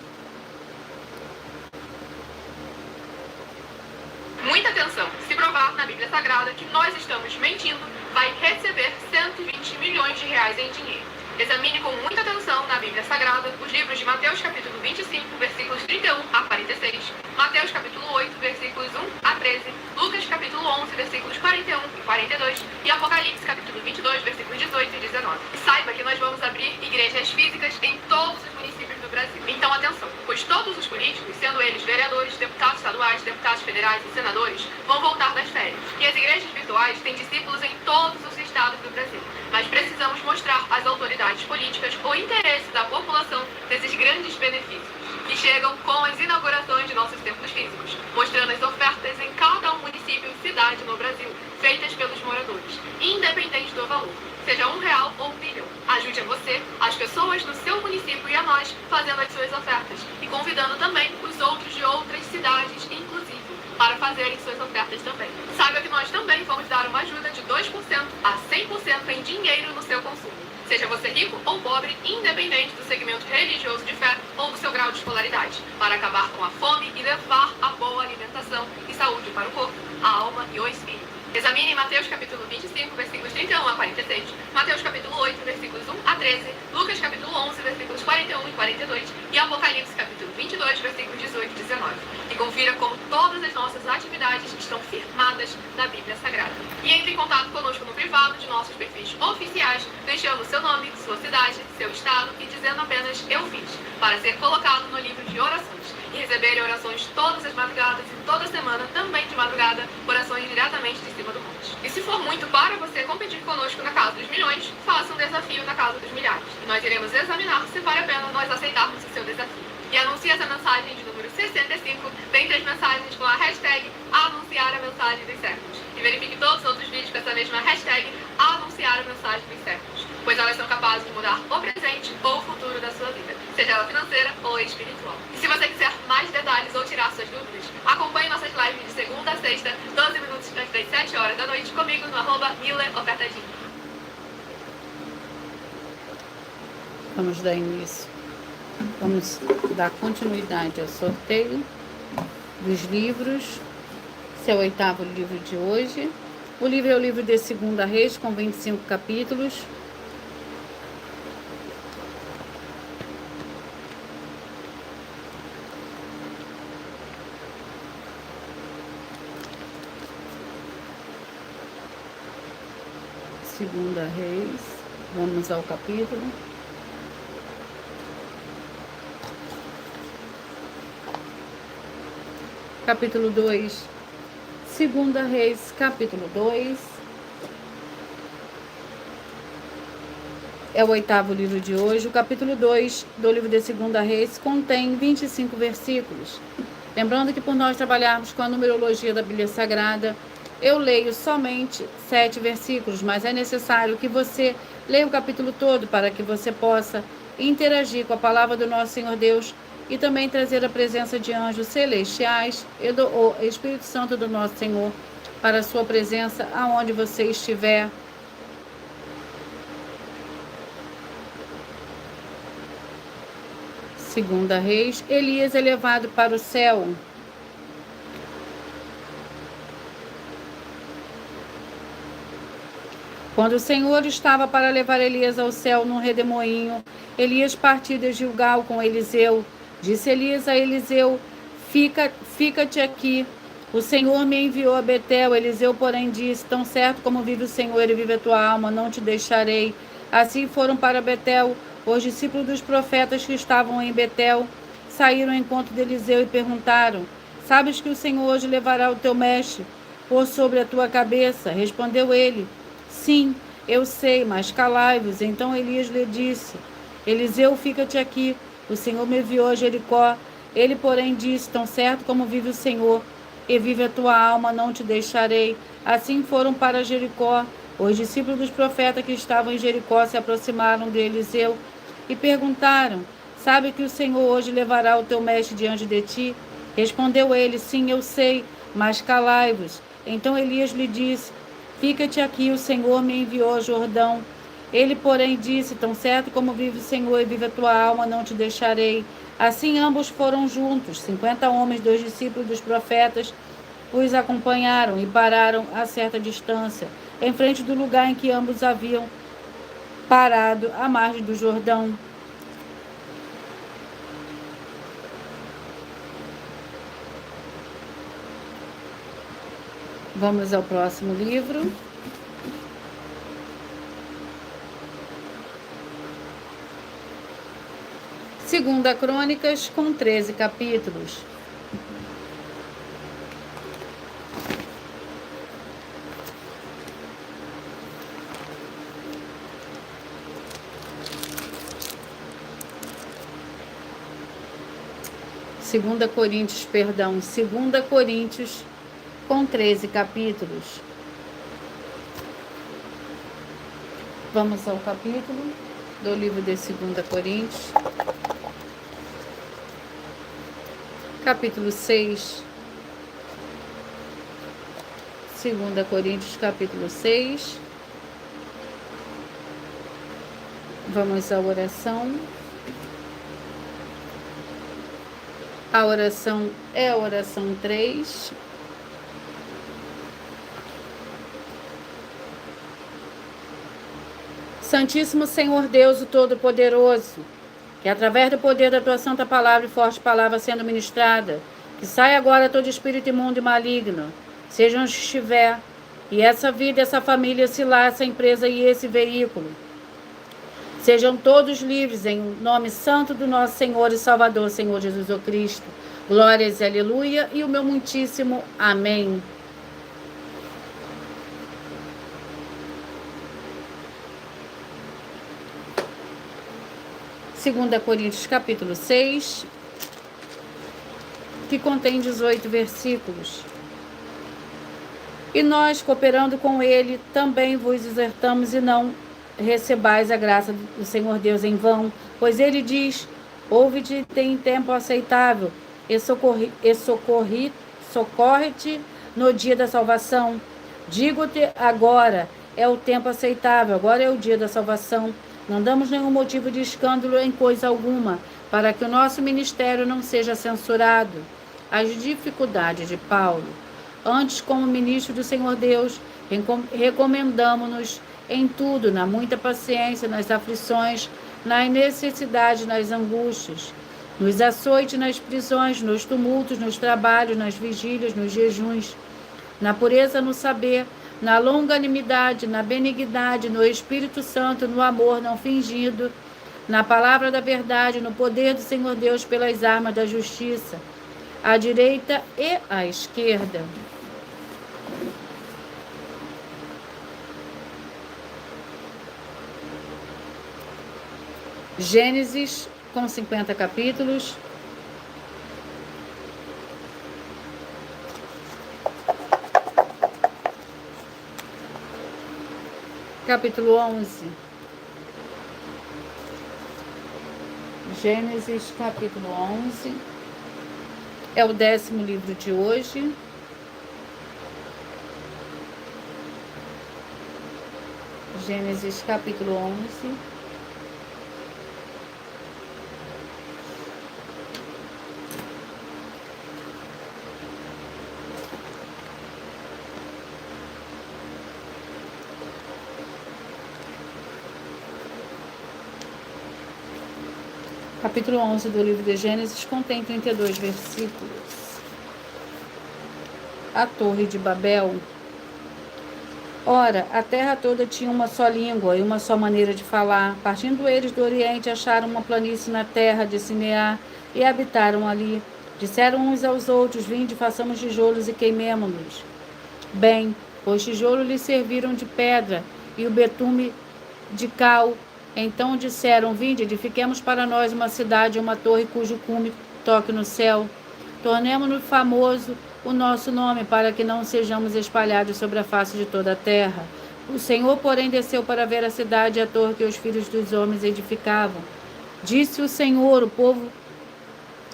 Muita atenção! Se provar na Bíblia Sagrada que nós estamos mentindo, vai receber 120 milhões de reais em dinheiro. Examine com muita atenção na Bíblia Sagrada os livros de Mateus capítulo 25, versículos 31 a 46, Mateus capítulo 8, versículos 1 a 13, Lucas capítulo 11, versículos 41 e 42 e Apocalipse capítulo 22, versículos 18 e 19. E saiba que nós vamos abrir igrejas físicas em todos os municípios do Brasil. Então atenção, pois todos os políticos, sendo eles vereadores, deputados estaduais, deputados federais e senadores, vão voltar das férias. E as igrejas virtuais têm discípulos em todos os estados do Brasil. Mas precisamos mostrar às autoridades políticas o interesse da população desses grandes benefícios, que chegam com as inaugurações de nossos templos físicos, mostrando as ofertas em cada município e cidade no Brasil, feitas pelos moradores, independente do valor, seja R$1 ou R$1 bilhão. Ajude a você, as pessoas do seu município e a nós, fazendo as suas ofertas, e convidando também os outros de outras cidades, inclusive, para fazerem suas ofertas também. Saiba que nós também vamos dar uma ajuda de 2% a 100% em dinheiro no seu consumo. Seja você rico ou pobre, independente do segmento religioso de fé ou do seu grau de escolaridade, para acabar com a fome e levar a boa alimentação e saúde para o corpo, a alma e o espírito. Examine Mateus capítulo 25, versículos 31 a 46, Mateus capítulo 8, versículos 1 a 13, Lucas capítulo 11, versículos 41 e 42 e Apocalipse capítulo 22, versículos 18 e 19. E confira como todas as nossas atividades estão firmadas na Bíblia Sagrada. E entre em contato conosco no privado de nossos perfis oficiais, deixando seu nome, sua cidade, seu estado e dizendo apenas "eu fiz", para ser colocado no livro de orações e receberem orações todas as madrugadas e toda semana, também de madrugada, orações diretamente de cima do monte. E se for muito para você competir conosco na Casa dos Milhões, faça um desafio na Casa dos Milhares. E nós iremos examinar se vale a pena nós aceitarmos o seu desafio. E anuncie essa mensagem de número 65, dentre as mensagens com a hashtag anunciar a mensagem dos séculos. E verifique todos os outros vídeos com essa mesma hashtag anunciar a mensagem dos séculos, pois elas são capazes de mudar o presente ou o futuro da sua vida, seja ela financeira ou espiritual. E se você quiser mais detalhes ou tirar suas dúvidas, acompanhe nossas lives de segunda a sexta, 12 minutos antes das 7 horas da noite, comigo no @MillerOfertadinho. Vamos dar início. Vamos dar continuidade ao sorteio dos livros. Esse é o 8º livro de hoje. O livro é o livro de 2 Reis, com 25 capítulos. Segunda Reis, vamos ao capítulo. Capítulo 2, Segunda Reis, capítulo 2. É o 8º livro de hoje. O capítulo 2 do livro de 2 Reis contém 25 versículos. Lembrando que por nós trabalharmos com a numerologia da Bíblia Sagrada, eu leio somente 7 versículos, mas é necessário que você leia o capítulo todo para que você possa interagir com a palavra do nosso Senhor Deus e também trazer a presença de anjos celestiais e do Espírito Santo do nosso Senhor para a sua presença aonde você estiver. Segunda Reis, Elias é levado para o céu. Quando o Senhor estava para levar Elias ao céu num redemoinho, Elias partiu de Gilgal com Eliseu. Disse Elias a Eliseu: Fica-te aqui. O Senhor me enviou a Betel. Eliseu, porém, disse: Tão certo como vive o Senhor e vive a tua alma, não te deixarei. Assim foram para Betel. Os discípulos dos profetas que estavam em Betel saíram ao encontro de Eliseu e perguntaram: Sabes que o Senhor hoje levará o teu mestre por sobre a tua cabeça? Respondeu ele: Sim, eu sei, mas calai-vos. Então Elias lhe disse: Eliseu, fica-te aqui. O Senhor me enviou a Jericó. Ele, porém, disse: Tão certo como vive o Senhor e vive a tua alma, não te deixarei. Assim foram para Jericó. Os discípulos dos profetas que estavam em Jericó se aproximaram de Eliseu e perguntaram: Sabe que o Senhor hoje levará o teu mestre diante de ti? Respondeu ele: Sim, eu sei, mas calai-vos. Então Elias lhe disse: Fica-te aqui, o Senhor me enviou a Jordão. Ele, porém, disse: Tão certo como vive o Senhor e vive a tua alma, não te deixarei. Assim ambos foram juntos. 50 homens, 2 discípulos dos profetas, os acompanharam e pararam a certa distância, em frente do lugar em que ambos haviam parado, à margem do Jordão. Vamos ao próximo livro. Segunda Crônicas, com 13 capítulos. Segunda Coríntios, com 13 capítulos. Vamos ao capítulo do livro de 2 Coríntios. Capítulo 6. 2 Coríntios, capítulo 6. Vamos à oração. A oração é a oração 3. Santíssimo Senhor Deus, o Todo-Poderoso, que através do poder da tua santa palavra e forte palavra sendo ministrada, que saia agora todo espírito imundo e maligno, seja onde estiver, e essa vida, essa família, esse lar, essa empresa e esse veículo, sejam todos livres em nome santo do nosso Senhor e Salvador, Senhor Jesus o Cristo. Glórias e aleluia e o meu muitíssimo amém. Segunda Coríntios, capítulo 6, que contém 18 versículos. E nós, cooperando com ele, também vos exortamos e não recebais a graça do Senhor Deus em vão, pois ele diz: ouve-te em tempo aceitável e socorre-te no dia da salvação. Digo-te agora, é o tempo aceitável, agora é o dia da salvação. Não damos nenhum motivo de escândalo em coisa alguma, para que o nosso ministério não seja censurado. As dificuldades de Paulo. Antes, como ministro do Senhor Deus, recomendamo-nos em tudo, na muita paciência, nas aflições, na necessidade, nas angústias, nos açoites, nas prisões, nos tumultos, nos trabalhos, nas vigílias, nos jejuns, na pureza, no saber, na longanimidade, na benignidade, no Espírito Santo, no amor não fingido, na palavra da verdade, no poder do Senhor Deus pelas armas da justiça, à direita e à esquerda. Gênesis, com 50 capítulos. Capítulo 11. Gênesis, capítulo 11. É o 10º livro de hoje. Gênesis, capítulo 11. Capítulo 11 do livro de Gênesis contém 32 versículos. A Torre de Babel. Ora, a terra toda tinha uma só língua e uma só maneira de falar. Partindo eles do Oriente, acharam uma planície na terra de Sinear e habitaram ali. Disseram uns aos outros: vinde, façamos tijolos e queimemo-los. Bem, os tijolos lhes serviram de pedra e o betume de cal. Então disseram: vinde, edifiquemos para nós uma cidade e uma torre cujo cume toque no céu. Tornemo-nos famoso o nosso nome, para que não sejamos espalhados sobre a face de toda a terra. O Senhor, porém, desceu para ver a cidade e a torre que os filhos dos homens edificavam. Disse o Senhor: o povo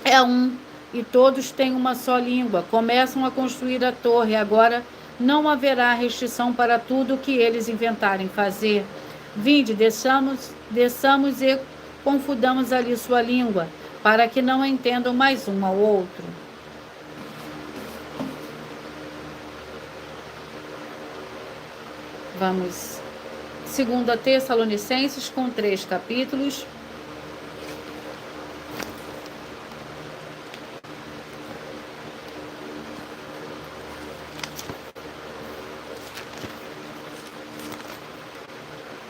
é um, e todos têm uma só língua. Começam a construir a torre. Agora não haverá restrição para tudo o que eles inventarem fazer. Vinde, desçamos e confundamos ali sua língua, para que não entendam mais um ao outro. Vamos, 2 Tessalonicenses, com 3 capítulos.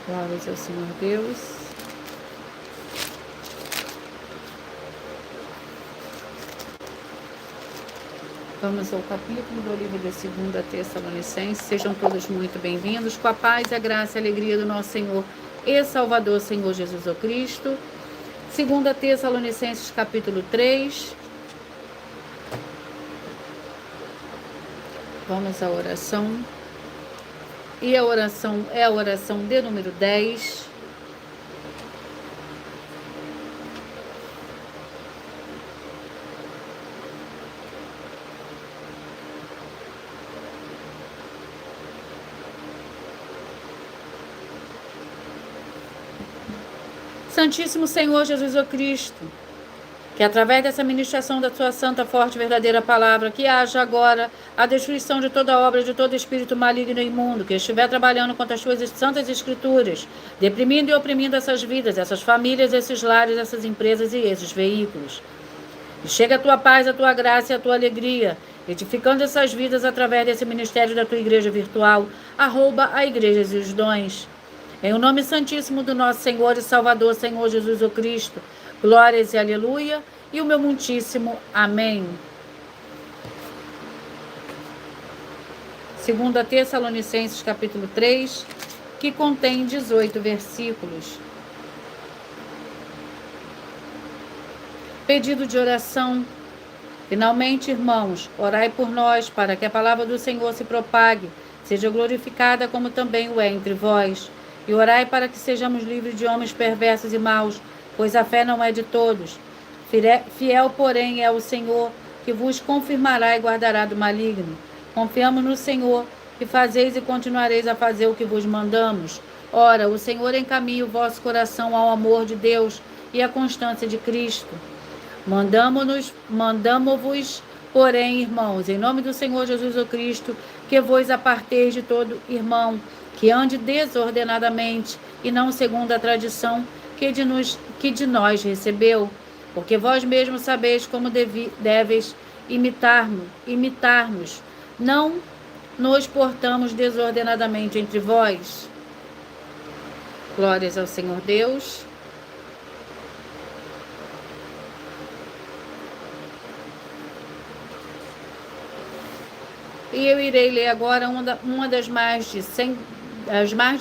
Glórias ao Senhor Deus. Vamos ao capítulo do livro de 2 Tessalonicenses. Sejam todos muito bem-vindos, com a paz, a graça e a alegria do nosso Senhor e Salvador, Senhor Jesus o Cristo. 2 Tessalonicenses, capítulo 3. Vamos à oração. E a oração é a oração de número 10. Santíssimo Senhor Jesus o Cristo, que através dessa ministração da tua santa, forte e verdadeira palavra, que haja agora a destruição de toda obra, de todo espírito maligno e imundo, que estiver trabalhando contra as tuas santas escrituras, deprimindo e oprimindo essas vidas, essas famílias, esses lares, essas empresas e esses veículos. E chega a tua paz, a tua graça e a tua alegria, edificando essas vidas através desse ministério da tua igreja virtual, arroba a igreja e os dons. Em o nome santíssimo do nosso Senhor e Salvador, Senhor Jesus o Cristo, glórias e aleluia, e o meu muitíssimo amém. 2 Tessalonicenses, capítulo 3, que contém 18 versículos. Pedido de oração. Finalmente, irmãos, orai por nós, para que a palavra do Senhor se propague, seja glorificada como também o é entre vós. E orai para que sejamos livres de homens perversos e maus, pois a fé não é de todos. Fiel, porém, é o Senhor, que vos confirmará e guardará do maligno. Confiamos no Senhor, que fazeis e continuareis a fazer o que vos mandamos. Ora, o Senhor encaminha o vosso coração ao amor de Deus e à constância de Cristo. Mandamo-vos, porém, irmãos, em nome do Senhor Jesus o Cristo, que vos aparteis de todo irmão, que ande desordenadamente e não segundo a tradição que de nós recebeu, porque vós mesmos sabeis como deveis imitar-nos. Não nos portamos desordenadamente entre vós. Glórias ao Senhor Deus. E eu irei ler agora uma das mais de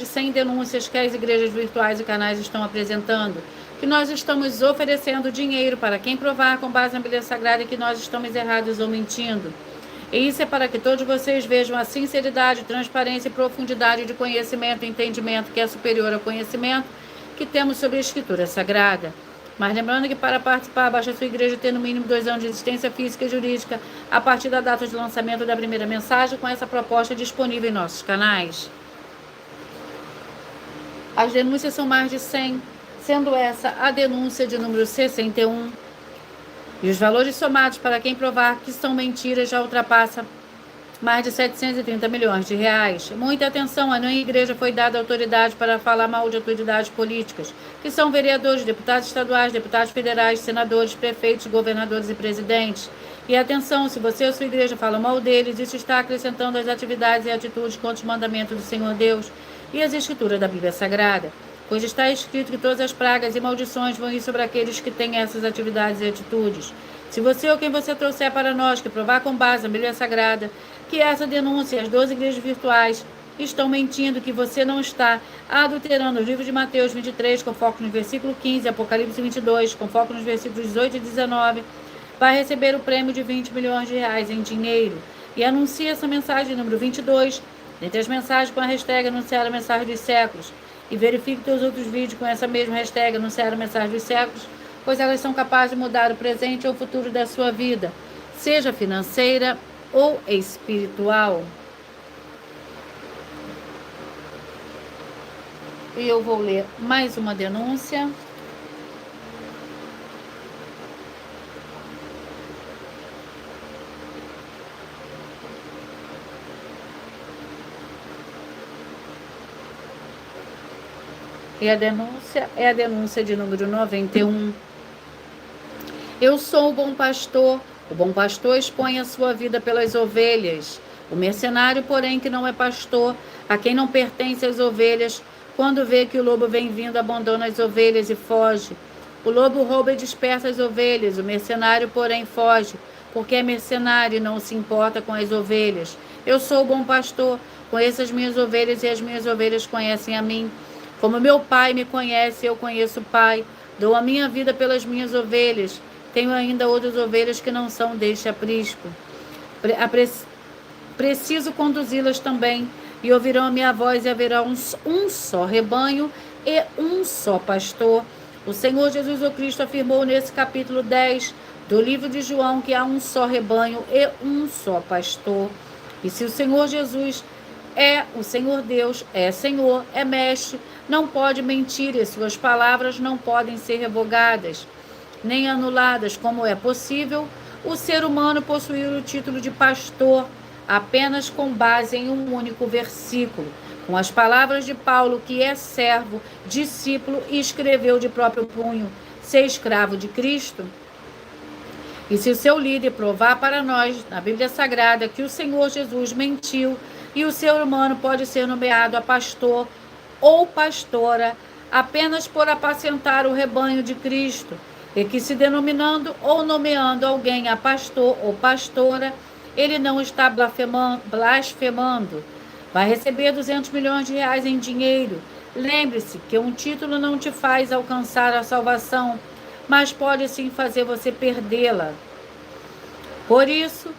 100 denúncias que as igrejas virtuais e canais estão apresentando, que nós estamos oferecendo dinheiro para quem provar com base na Bíblia Sagrada que nós estamos errados ou mentindo. E isso é para que todos vocês vejam a sinceridade, transparência e profundidade de conhecimento e entendimento que é superior ao conhecimento que temos sobre a Escritura Sagrada. Mas lembrando que para participar, basta a sua igreja ter no mínimo 2 anos de existência física e jurídica a partir da data de lançamento da primeira mensagem, com essa proposta disponível em nossos canais. As denúncias são mais de 100, sendo essa a denúncia de número 61. E os valores somados para quem provar que são mentiras já ultrapassa mais de 730 milhões de reais. Muita atenção, a nenhuma igreja foi dada autoridade para falar mal de autoridades políticas, que são vereadores, deputados estaduais, deputados federais, senadores, prefeitos, governadores e presidentes. E atenção, se você ou sua igreja fala mal deles, isso está acrescentando as atividades e atitudes contra os mandamentos do Senhor Deus e as escrituras da Bíblia Sagrada. Pois está escrito que todas as pragas e maldições vão ir sobre aqueles que têm essas atividades e atitudes. Se você ou quem você trouxer para nós que provar com base na Bíblia Sagrada que essa denúncia e as 12 igrejas virtuais estão mentindo, que você não está adulterando os livros de Mateus 23, com foco no versículo 15, Apocalipse 22, com foco nos versículos 18 e 19, vai receber o prêmio de 20 milhões de reais em dinheiro. E anuncie essa mensagem número 22, dentre as mensagens com a hashtag anunciar a mensagem dos séculos. E verifique teus outros vídeos com essa mesma hashtag anunciar a mensagem dos séculos, pois elas são capazes de mudar o presente ou o futuro da sua vida, seja financeira ou espiritual. E eu vou ler mais uma denúncia. E a denúncia é a denúncia de número 91. Eu sou o bom pastor. O bom pastor expõe a sua vida pelas ovelhas. O mercenário, porém, que não é pastor, a quem não pertence as ovelhas, quando vê que o lobo vem vindo, abandona as ovelhas e foge. O lobo rouba e dispersa as ovelhas. O mercenário, porém, foge, porque é mercenário e não se importa com as ovelhas. Eu sou o bom pastor. Conheço as minhas ovelhas e as minhas ovelhas conhecem a mim. Como meu Pai me conhece, eu conheço o Pai. Dou a minha vida pelas minhas ovelhas. Tenho ainda outras ovelhas que não são deste aprisco. Preciso conduzi-las também, e ouvirão a minha voz, e haverá um só rebanho e um só pastor. O Senhor Jesus o Cristo afirmou nesse capítulo 10 do livro de João que há um só rebanho e um só pastor. E se o Senhor Jesus é o Senhor Deus, é Senhor, é Mestre, não pode mentir, e suas palavras não podem ser revogadas nem anuladas, como é possível o ser humano possuir o título de pastor apenas com base em um único versículo, com as palavras de Paulo, que é servo, discípulo e escreveu de próprio punho, ser escravo de Cristo? E se o seu líder provar para nós, na Bíblia Sagrada, que o Senhor Jesus mentiu e o ser humano pode ser nomeado a pastor ou pastora apenas por apacentar o rebanho de Cristo, e que se denominando ou nomeando alguém a pastor ou pastora, ele não está blasfemando, vai receber 200 milhões de reais em dinheiro. Lembre-se que um título não te faz alcançar a salvação, mas pode sim fazer você perdê-la. Por isso,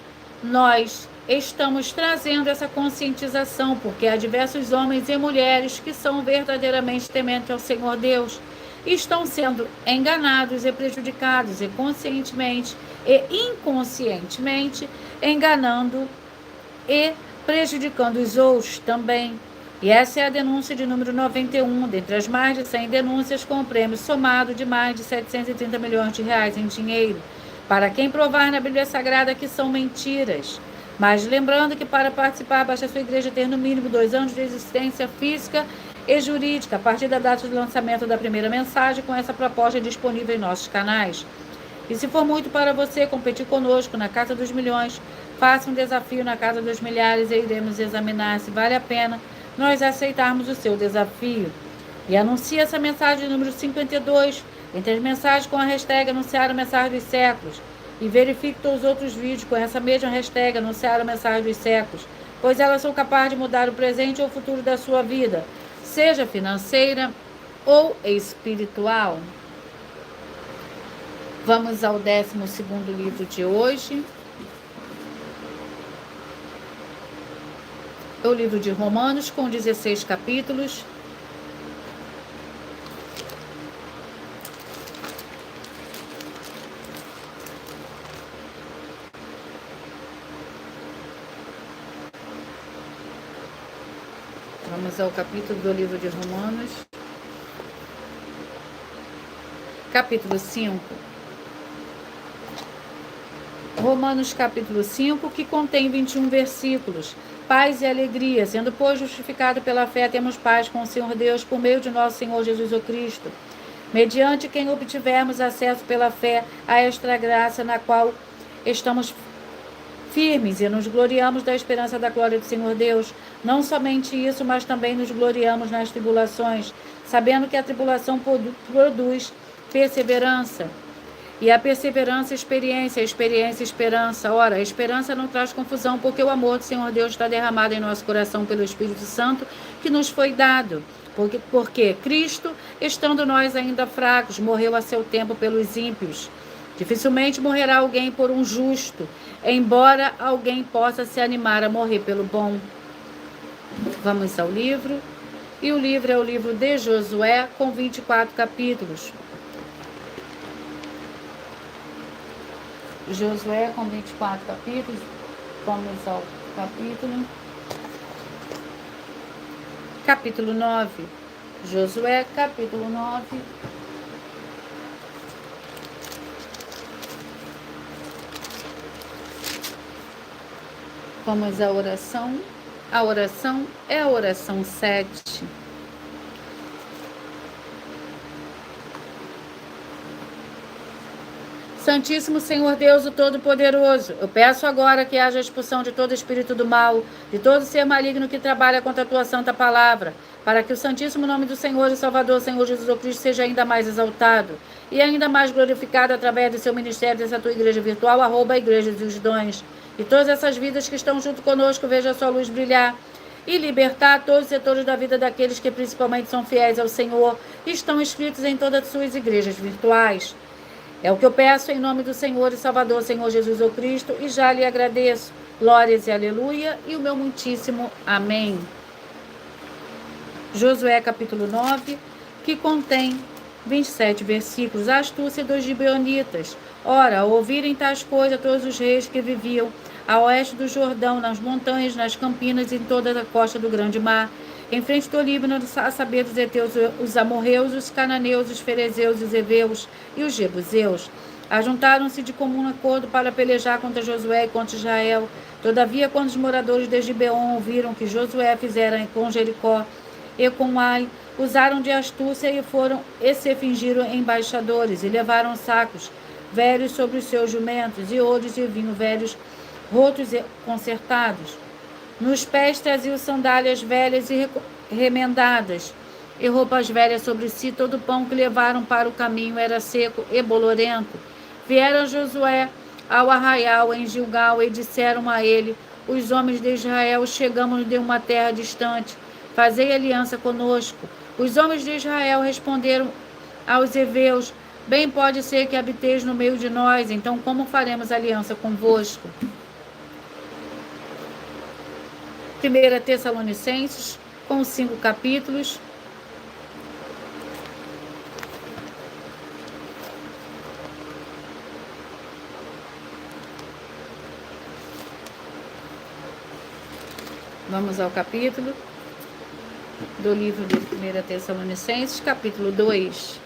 nós estamos trazendo essa conscientização, porque há diversos homens e mulheres que são verdadeiramente tementes ao Senhor Deus, estão sendo enganados e prejudicados, e conscientemente e inconscientemente enganando e prejudicando os outros também. E essa é a denúncia de número 91, dentre as mais de 100 denúncias, com o prêmio somado de mais de 730 milhões de reais em dinheiro, para quem provar na Bíblia Sagrada que são mentiras. Mas lembrando que para participar, basta a sua igreja ter no mínimo 2 anos de existência física e jurídica, a partir da data de lançamento da primeira mensagem, com essa proposta disponível em nossos canais. E se for muito para você competir conosco na Casa dos Milhões, faça um desafio na Casa dos Milhares e iremos examinar se vale a pena nós aceitarmos o seu desafio. E anuncie essa mensagem número 52, entre as mensagens com a hashtag anunciar a mensagem dos séculos. E verifique todos os outros vídeos com essa mesma hashtag anunciar a mensagem dos séculos, pois elas são capazes de mudar o presente ou o futuro da sua vida, seja financeira ou espiritual. Vamos ao 12º livro de hoje. É o livro de Romanos, com 16 capítulos. Vamos ao capítulo do livro de Romanos, capítulo 5. Romanos capítulo 5, que contém 21 versículos. Paz e alegria, sendo, pois, justificado pela fé, temos paz com o Senhor Deus por meio de nosso Senhor Jesus o Cristo, mediante quem obtivermos acesso pela fé a esta graça na qual estamos firmes e nos gloriamos da esperança da glória do Senhor Deus. Não somente isso, mas também nos gloriamos nas tribulações, sabendo que a tribulação produz perseverança. E a perseverança, experiência, a experiência, esperança. Ora, a esperança não traz confusão, porque o amor do Senhor Deus está derramado em nosso coração pelo Espírito Santo que nos foi dado. Porque Cristo, estando nós ainda fracos, morreu a seu tempo pelos ímpios. Dificilmente morrerá alguém por um justo, embora alguém possa se animar a morrer pelo bom. Vamos ao livro. E o livro é o livro de Josué, com 24 capítulos. Josué com 24 capítulos. Vamos ao capítulo 9. Josué, capítulo 9. Vamos à oração. A oração é a oração 7. Santíssimo Senhor Deus, o Todo-Poderoso, eu peço agora que haja expulsão de todo espírito do mal, de todo ser maligno que trabalha contra a tua santa palavra, para que o santíssimo nome do Senhor e Salvador, Senhor Jesus Cristo, seja ainda mais exaltado e ainda mais glorificado através do seu ministério, dessa tua igreja virtual, @ Igreja dos Dons. E todas essas vidas que estão junto conosco, veja a sua luz brilhar e libertar todos os setores da vida daqueles que principalmente são fiéis ao Senhor e estão inscritos em todas as suas igrejas virtuais. É o que eu peço em nome do Senhor e Salvador, Senhor Jesus o Cristo, e já lhe agradeço. Glórias e aleluia, e o meu muitíssimo amém. Josué capítulo 9, que contém 27 versículos. A astúcia dos gibeonitas. Ora, ao ouvirem tais coisas, todos os reis que viviam a oeste do Jordão, nas montanhas, nas campinas e em toda a costa do grande mar, em frente do Líbano, a saber dos heteus, os amorreus, os cananeus, os ferezeus, os heveus e os jebuseus, ajuntaram-se de comum acordo para pelejar contra Josué e contra Israel. Todavia, quando os moradores de Gibeon ouviram que Josué fizera com Jericó e com Ai, usaram de astúcia e se fingiram embaixadores, e levaram sacos velhos sobre os seus jumentos, e ouros e vinho velhos, rotos e consertados. Nos pés traziam sandálias velhas e remendadas, e roupas velhas sobre si. Todo o pão que levaram para o caminho era seco e bolorento. Vieram Josué ao arraial em Gilgal e disseram a ele: os homens de Israel, chegamos de uma terra distante, fazei aliança conosco. Os homens de Israel responderam aos heveus: bem pode ser que habiteis no meio de nós, então como faremos aliança convosco? 1 Tessalonicenses, com 5 capítulos. Vamos ao capítulo do livro de 1 Tessalonicenses, capítulo 2.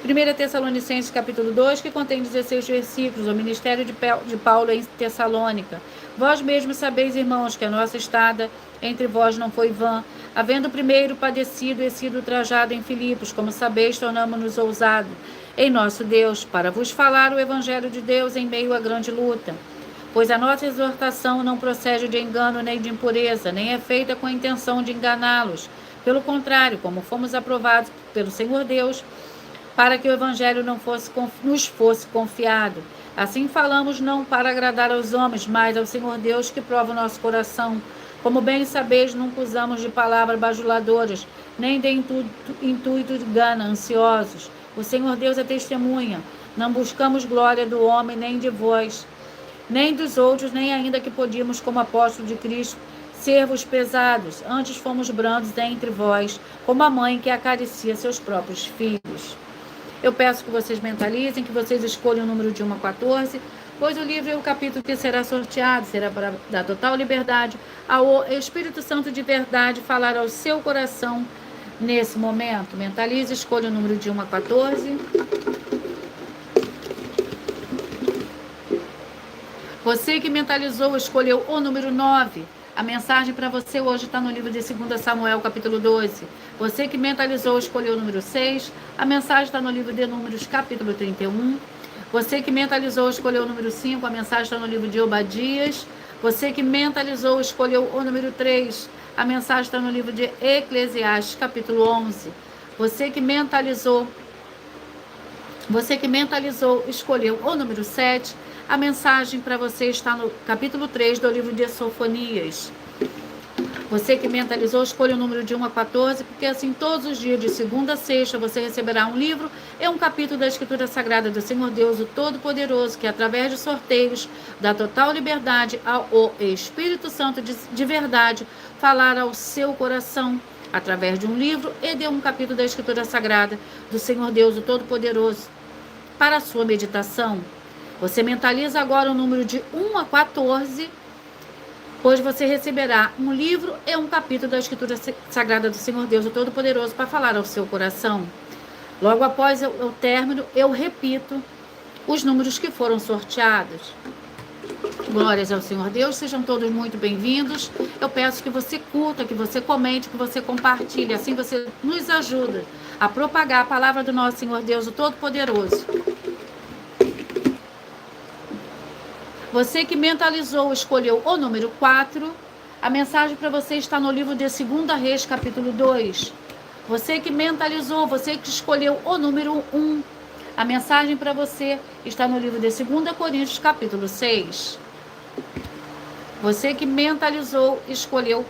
1 Tessalonicenses, capítulo 2, que contém 16 versículos, o ministério de Paulo em Tessalônica. Vós mesmos sabeis, irmãos, que a nossa estada entre vós não foi vã, havendo primeiro padecido e sido ultrajado em Filipos, como sabeis, tornamo-nos ousados em nosso Deus, para vos falar o evangelho de Deus em meio à grande luta. Pois a nossa exortação não procede de engano nem de impureza, nem é feita com a intenção de enganá-los. Pelo contrário, como fomos aprovados pelo Senhor Deus, para que o evangelho nos fosse confiado. Assim falamos não para agradar aos homens, mas ao Senhor Deus que prova o nosso coração. Como bem sabeis, nunca usamos de palavras bajuladoras, nem de intuito de gananciosos. O Senhor Deus é testemunha. Não buscamos glória do homem, nem de vós, nem dos outros, nem ainda que podíamos, como apóstolos de Cristo, ser-vos pesados. Antes fomos brandos entre vós, como a mãe que acaricia seus próprios filhos. Eu peço que vocês mentalizem, que vocês escolham o número de 1 a 14, pois o livro e o capítulo que será sorteado será para dar total liberdade ao Espírito Santo de verdade falar ao seu coração nesse momento. Mentalize, escolha o número de 1 a 14. Você que mentalizou, escolheu o número 9. A mensagem para você hoje está no livro de 2 Samuel, capítulo 12. Você que mentalizou, escolheu o número 6. A mensagem está no livro de Números, capítulo 31. Você que mentalizou, escolheu o número 5. A mensagem está no livro de Obadias. Você que mentalizou, escolheu o número 3. A mensagem está no livro de Eclesiastes, capítulo 11. Você que mentalizou, escolheu o número 7. A mensagem para você está no capítulo 3 do livro de Sofonias. Você que mentalizou, escolha o número de 1 a 14, porque assim todos os dias, de segunda a sexta, você receberá um livro e um capítulo da Escritura Sagrada do Senhor Deus, o Todo-Poderoso, que através de sorteios dá total liberdade ao Espírito Santo de verdade falar ao seu coração, através de um livro e de um capítulo da Escritura Sagrada do Senhor Deus, o Todo-Poderoso, para a sua meditação. Você mentaliza agora o número de 1 a 14, pois você receberá um livro e um capítulo da Escritura Sagrada do Senhor Deus, o Todo-Poderoso, para falar ao seu coração. Logo após o término, eu repito os números que foram sorteados. Glórias ao Senhor Deus, sejam todos muito bem-vindos. Eu peço que você curta, que você comente, que você compartilhe, assim você nos ajuda a propagar a palavra do nosso Senhor Deus, o Todo-Poderoso. Você que mentalizou, escolheu o número 4. A mensagem para você está no livro de 2 Reis, capítulo 2. Você que mentalizou, você que escolheu o número 1. A mensagem para você está no livro de 2 Coríntios, capítulo 6. Você que mentalizou, escolheu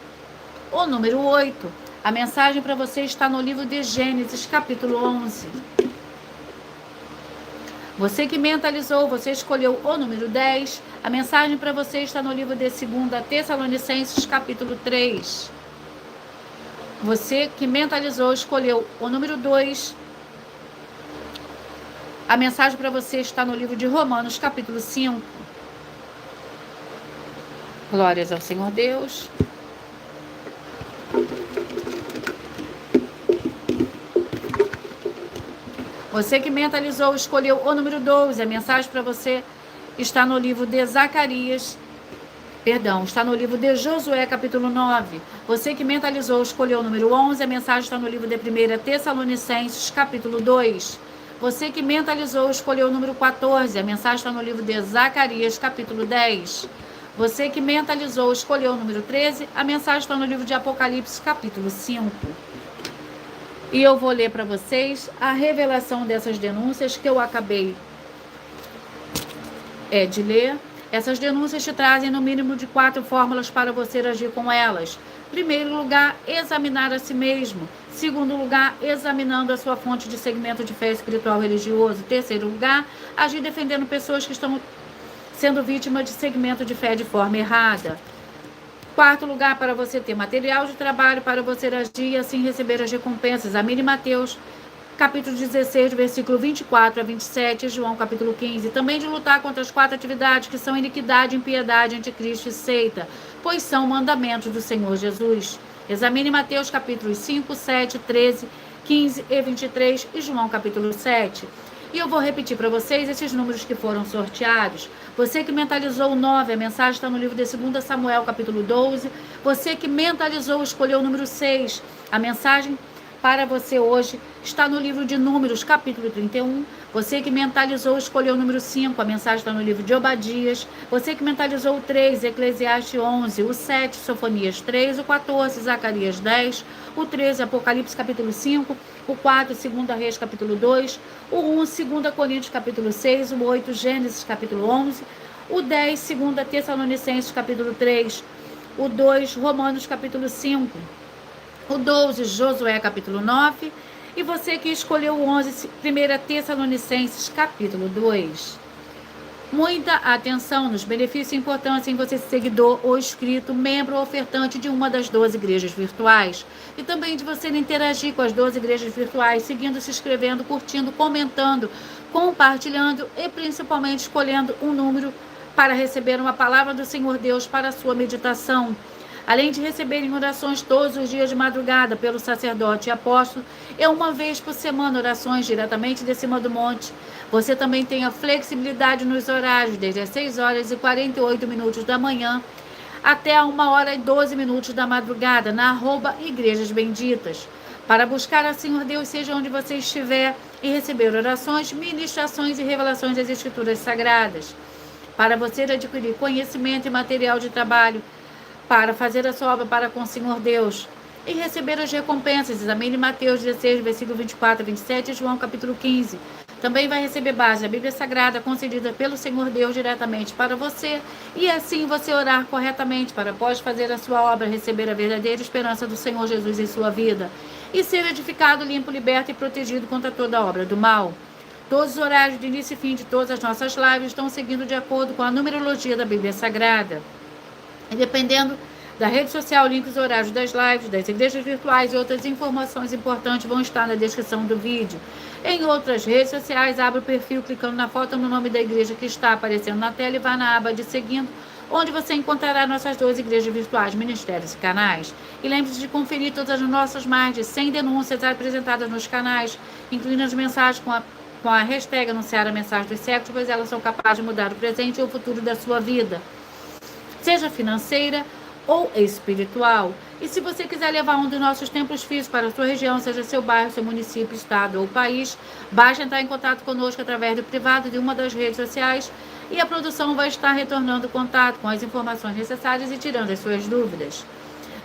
o número 8. A mensagem para você está no livro de Gênesis, capítulo 11. Você que mentalizou, você escolheu o número 10. A mensagem para você está no livro de 2 Tessalonicenses, capítulo 3. Você que mentalizou, escolheu o número 2. A mensagem para você está no livro de Romanos, capítulo 5. Glórias ao Senhor Deus. Você que mentalizou, escolheu o número 12. A mensagem para você está no livro de está no livro de Josué, capítulo 9. Você que mentalizou, escolheu o número 11. A mensagem está no livro de 1 Tessalonicenses, capítulo 2. Você que mentalizou, escolheu o número 14. A mensagem está no livro de Zacarias, capítulo 10. Você que mentalizou, escolheu o número 13. A mensagem está no livro de Apocalipse, capítulo 5. E eu vou ler para vocês a revelação dessas denúncias que eu acabei de ler. Essas denúncias te trazem no mínimo de 4 fórmulas para você agir com elas. Primeiro lugar, examinar a si mesmo. Segundo lugar, examinando a sua fonte de segmento de fé espiritual religioso. Terceiro lugar, agir defendendo pessoas que estão sendo vítimas de segmento de fé de forma errada. Quarto lugar, para você ter material de trabalho, para você agir e assim receber as recompensas. Examine Mateus, capítulo 16, versículo 24 a 27, João, capítulo 15. Também de lutar contra as 4 atividades que são iniquidade, impiedade, anticristo e seita, pois são mandamentos do Senhor Jesus. Examine Mateus, capítulos 5, 7, 13, 15 e 23 e João, capítulo 7. E eu vou repetir para vocês esses números que foram sorteados. Você que mentalizou o 9, a mensagem está no livro de 2 Samuel, capítulo 12. Você que mentalizou, escolheu o número 6. A mensagem para você hoje está no livro de Números, capítulo 31. Você que mentalizou, escolheu o número 5. A mensagem está no livro de Obadias. Você que mentalizou o 3, Eclesiastes 11. O 7, Sofonias 3. O 14, Zacarias 10. O 13, Apocalipse, capítulo 5. O 4, 2 Reis, capítulo 2. O 1, 2 Coríntios, capítulo 6. O 8, Gênesis, capítulo 11. O 10, 2 Tessalonicenses, capítulo 3. O 2, Romanos, capítulo 5. O 12, Josué, capítulo 9. E você que escolheu o 11, 1 Tessalonicenses, capítulo 2. Muita atenção nos benefícios e importância em você ser seguidor ou inscrito, membro ou ofertante de uma das 12 igrejas virtuais. E também de você interagir com as 12 igrejas virtuais, seguindo, se inscrevendo, curtindo, comentando, compartilhando e principalmente escolhendo um número para receber uma palavra do Senhor Deus para a sua meditação. além de receberem orações todos os dias de madrugada pelo sacerdote e apóstolo, e uma vez por semana orações diretamente de cima do monte. Você também tem a flexibilidade nos horários, desde as 6 horas e 48 minutos da manhã até a 1 hora e 12 minutos da madrugada, na @Igrejas Benditas, para buscar a Senhor Deus, seja onde você estiver, e receber orações, ministrações e revelações das Escrituras Sagradas, para você adquirir conhecimento e material de trabalho, para fazer a sua obra para com o Senhor Deus, e receber as recompensas. Examine Mateus 16, versículo 24 a 27 e João capítulo 15. Também vai receber base da Bíblia Sagrada concedida pelo Senhor Deus diretamente para você, e assim você orar corretamente para, após fazer a sua obra, receber a verdadeira esperança do Senhor Jesus em sua vida e ser edificado, limpo, liberto e protegido contra toda obra do mal. Todos os horários de início e fim de todas as nossas lives estão seguindo de acordo com a numerologia da Bíblia Sagrada. E dependendo da rede social, links e horários das lives, das igrejas virtuais e outras informações importantes vão estar na descrição do vídeo. Em outras redes sociais, abra o perfil clicando na foto no nome da igreja que está aparecendo na tela e vá na aba de seguindo, onde você encontrará nossas 2 igrejas virtuais, ministérios e canais. E lembre-se de conferir todas as nossas mais de 100 denúncias apresentadas nos canais, incluindo as mensagens com a hashtag anunciar a mensagem dos séculos, pois elas são capazes de mudar o presente e o futuro da sua vida, seja financeira ou espiritual. E se você quiser levar um dos nossos templos físicos para a sua região, seja seu bairro, seu município, estado ou país, basta entrar em contato conosco através do privado de uma das redes sociais e a produção vai estar retornando o contato com as informações necessárias e tirando as suas dúvidas.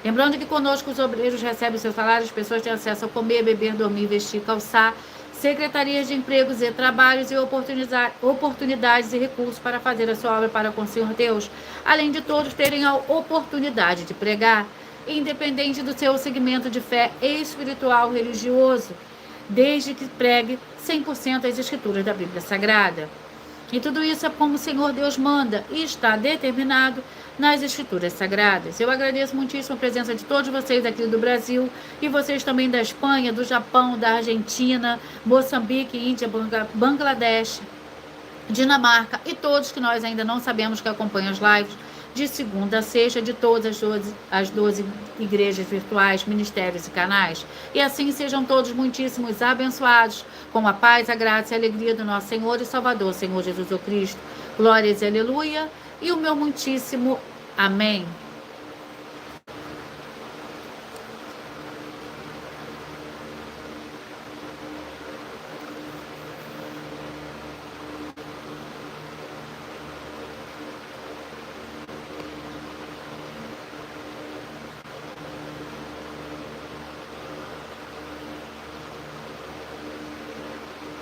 Lembrando que conosco os obreiros recebem seus salários, as pessoas têm acesso a comer, beber, dormir, vestir, calçar, secretarias de empregos e trabalhos e oportunidades e recursos para fazer a sua obra para com o Senhor Deus, além de todos terem a oportunidade de pregar, independente do seu segmento de fé espiritual ou religioso, desde que pregue 100% as Escrituras da Bíblia Sagrada. E tudo isso é como o Senhor Deus manda e está determinado nas Escrituras Sagradas. Eu agradeço muitíssimo a presença de todos vocês aqui do Brasil e vocês também da Espanha, do Japão, da Argentina, Moçambique, Índia, Bangladesh, Dinamarca e todos que nós ainda não sabemos que acompanham as lives de segunda a sexta de todas as 12 igrejas virtuais, ministérios e canais. E assim sejam todos muitíssimos abençoados com a paz, a graça e a alegria do nosso Senhor e Salvador, Senhor Jesus Cristo. Glórias e aleluia. E o meu muitíssimo amém.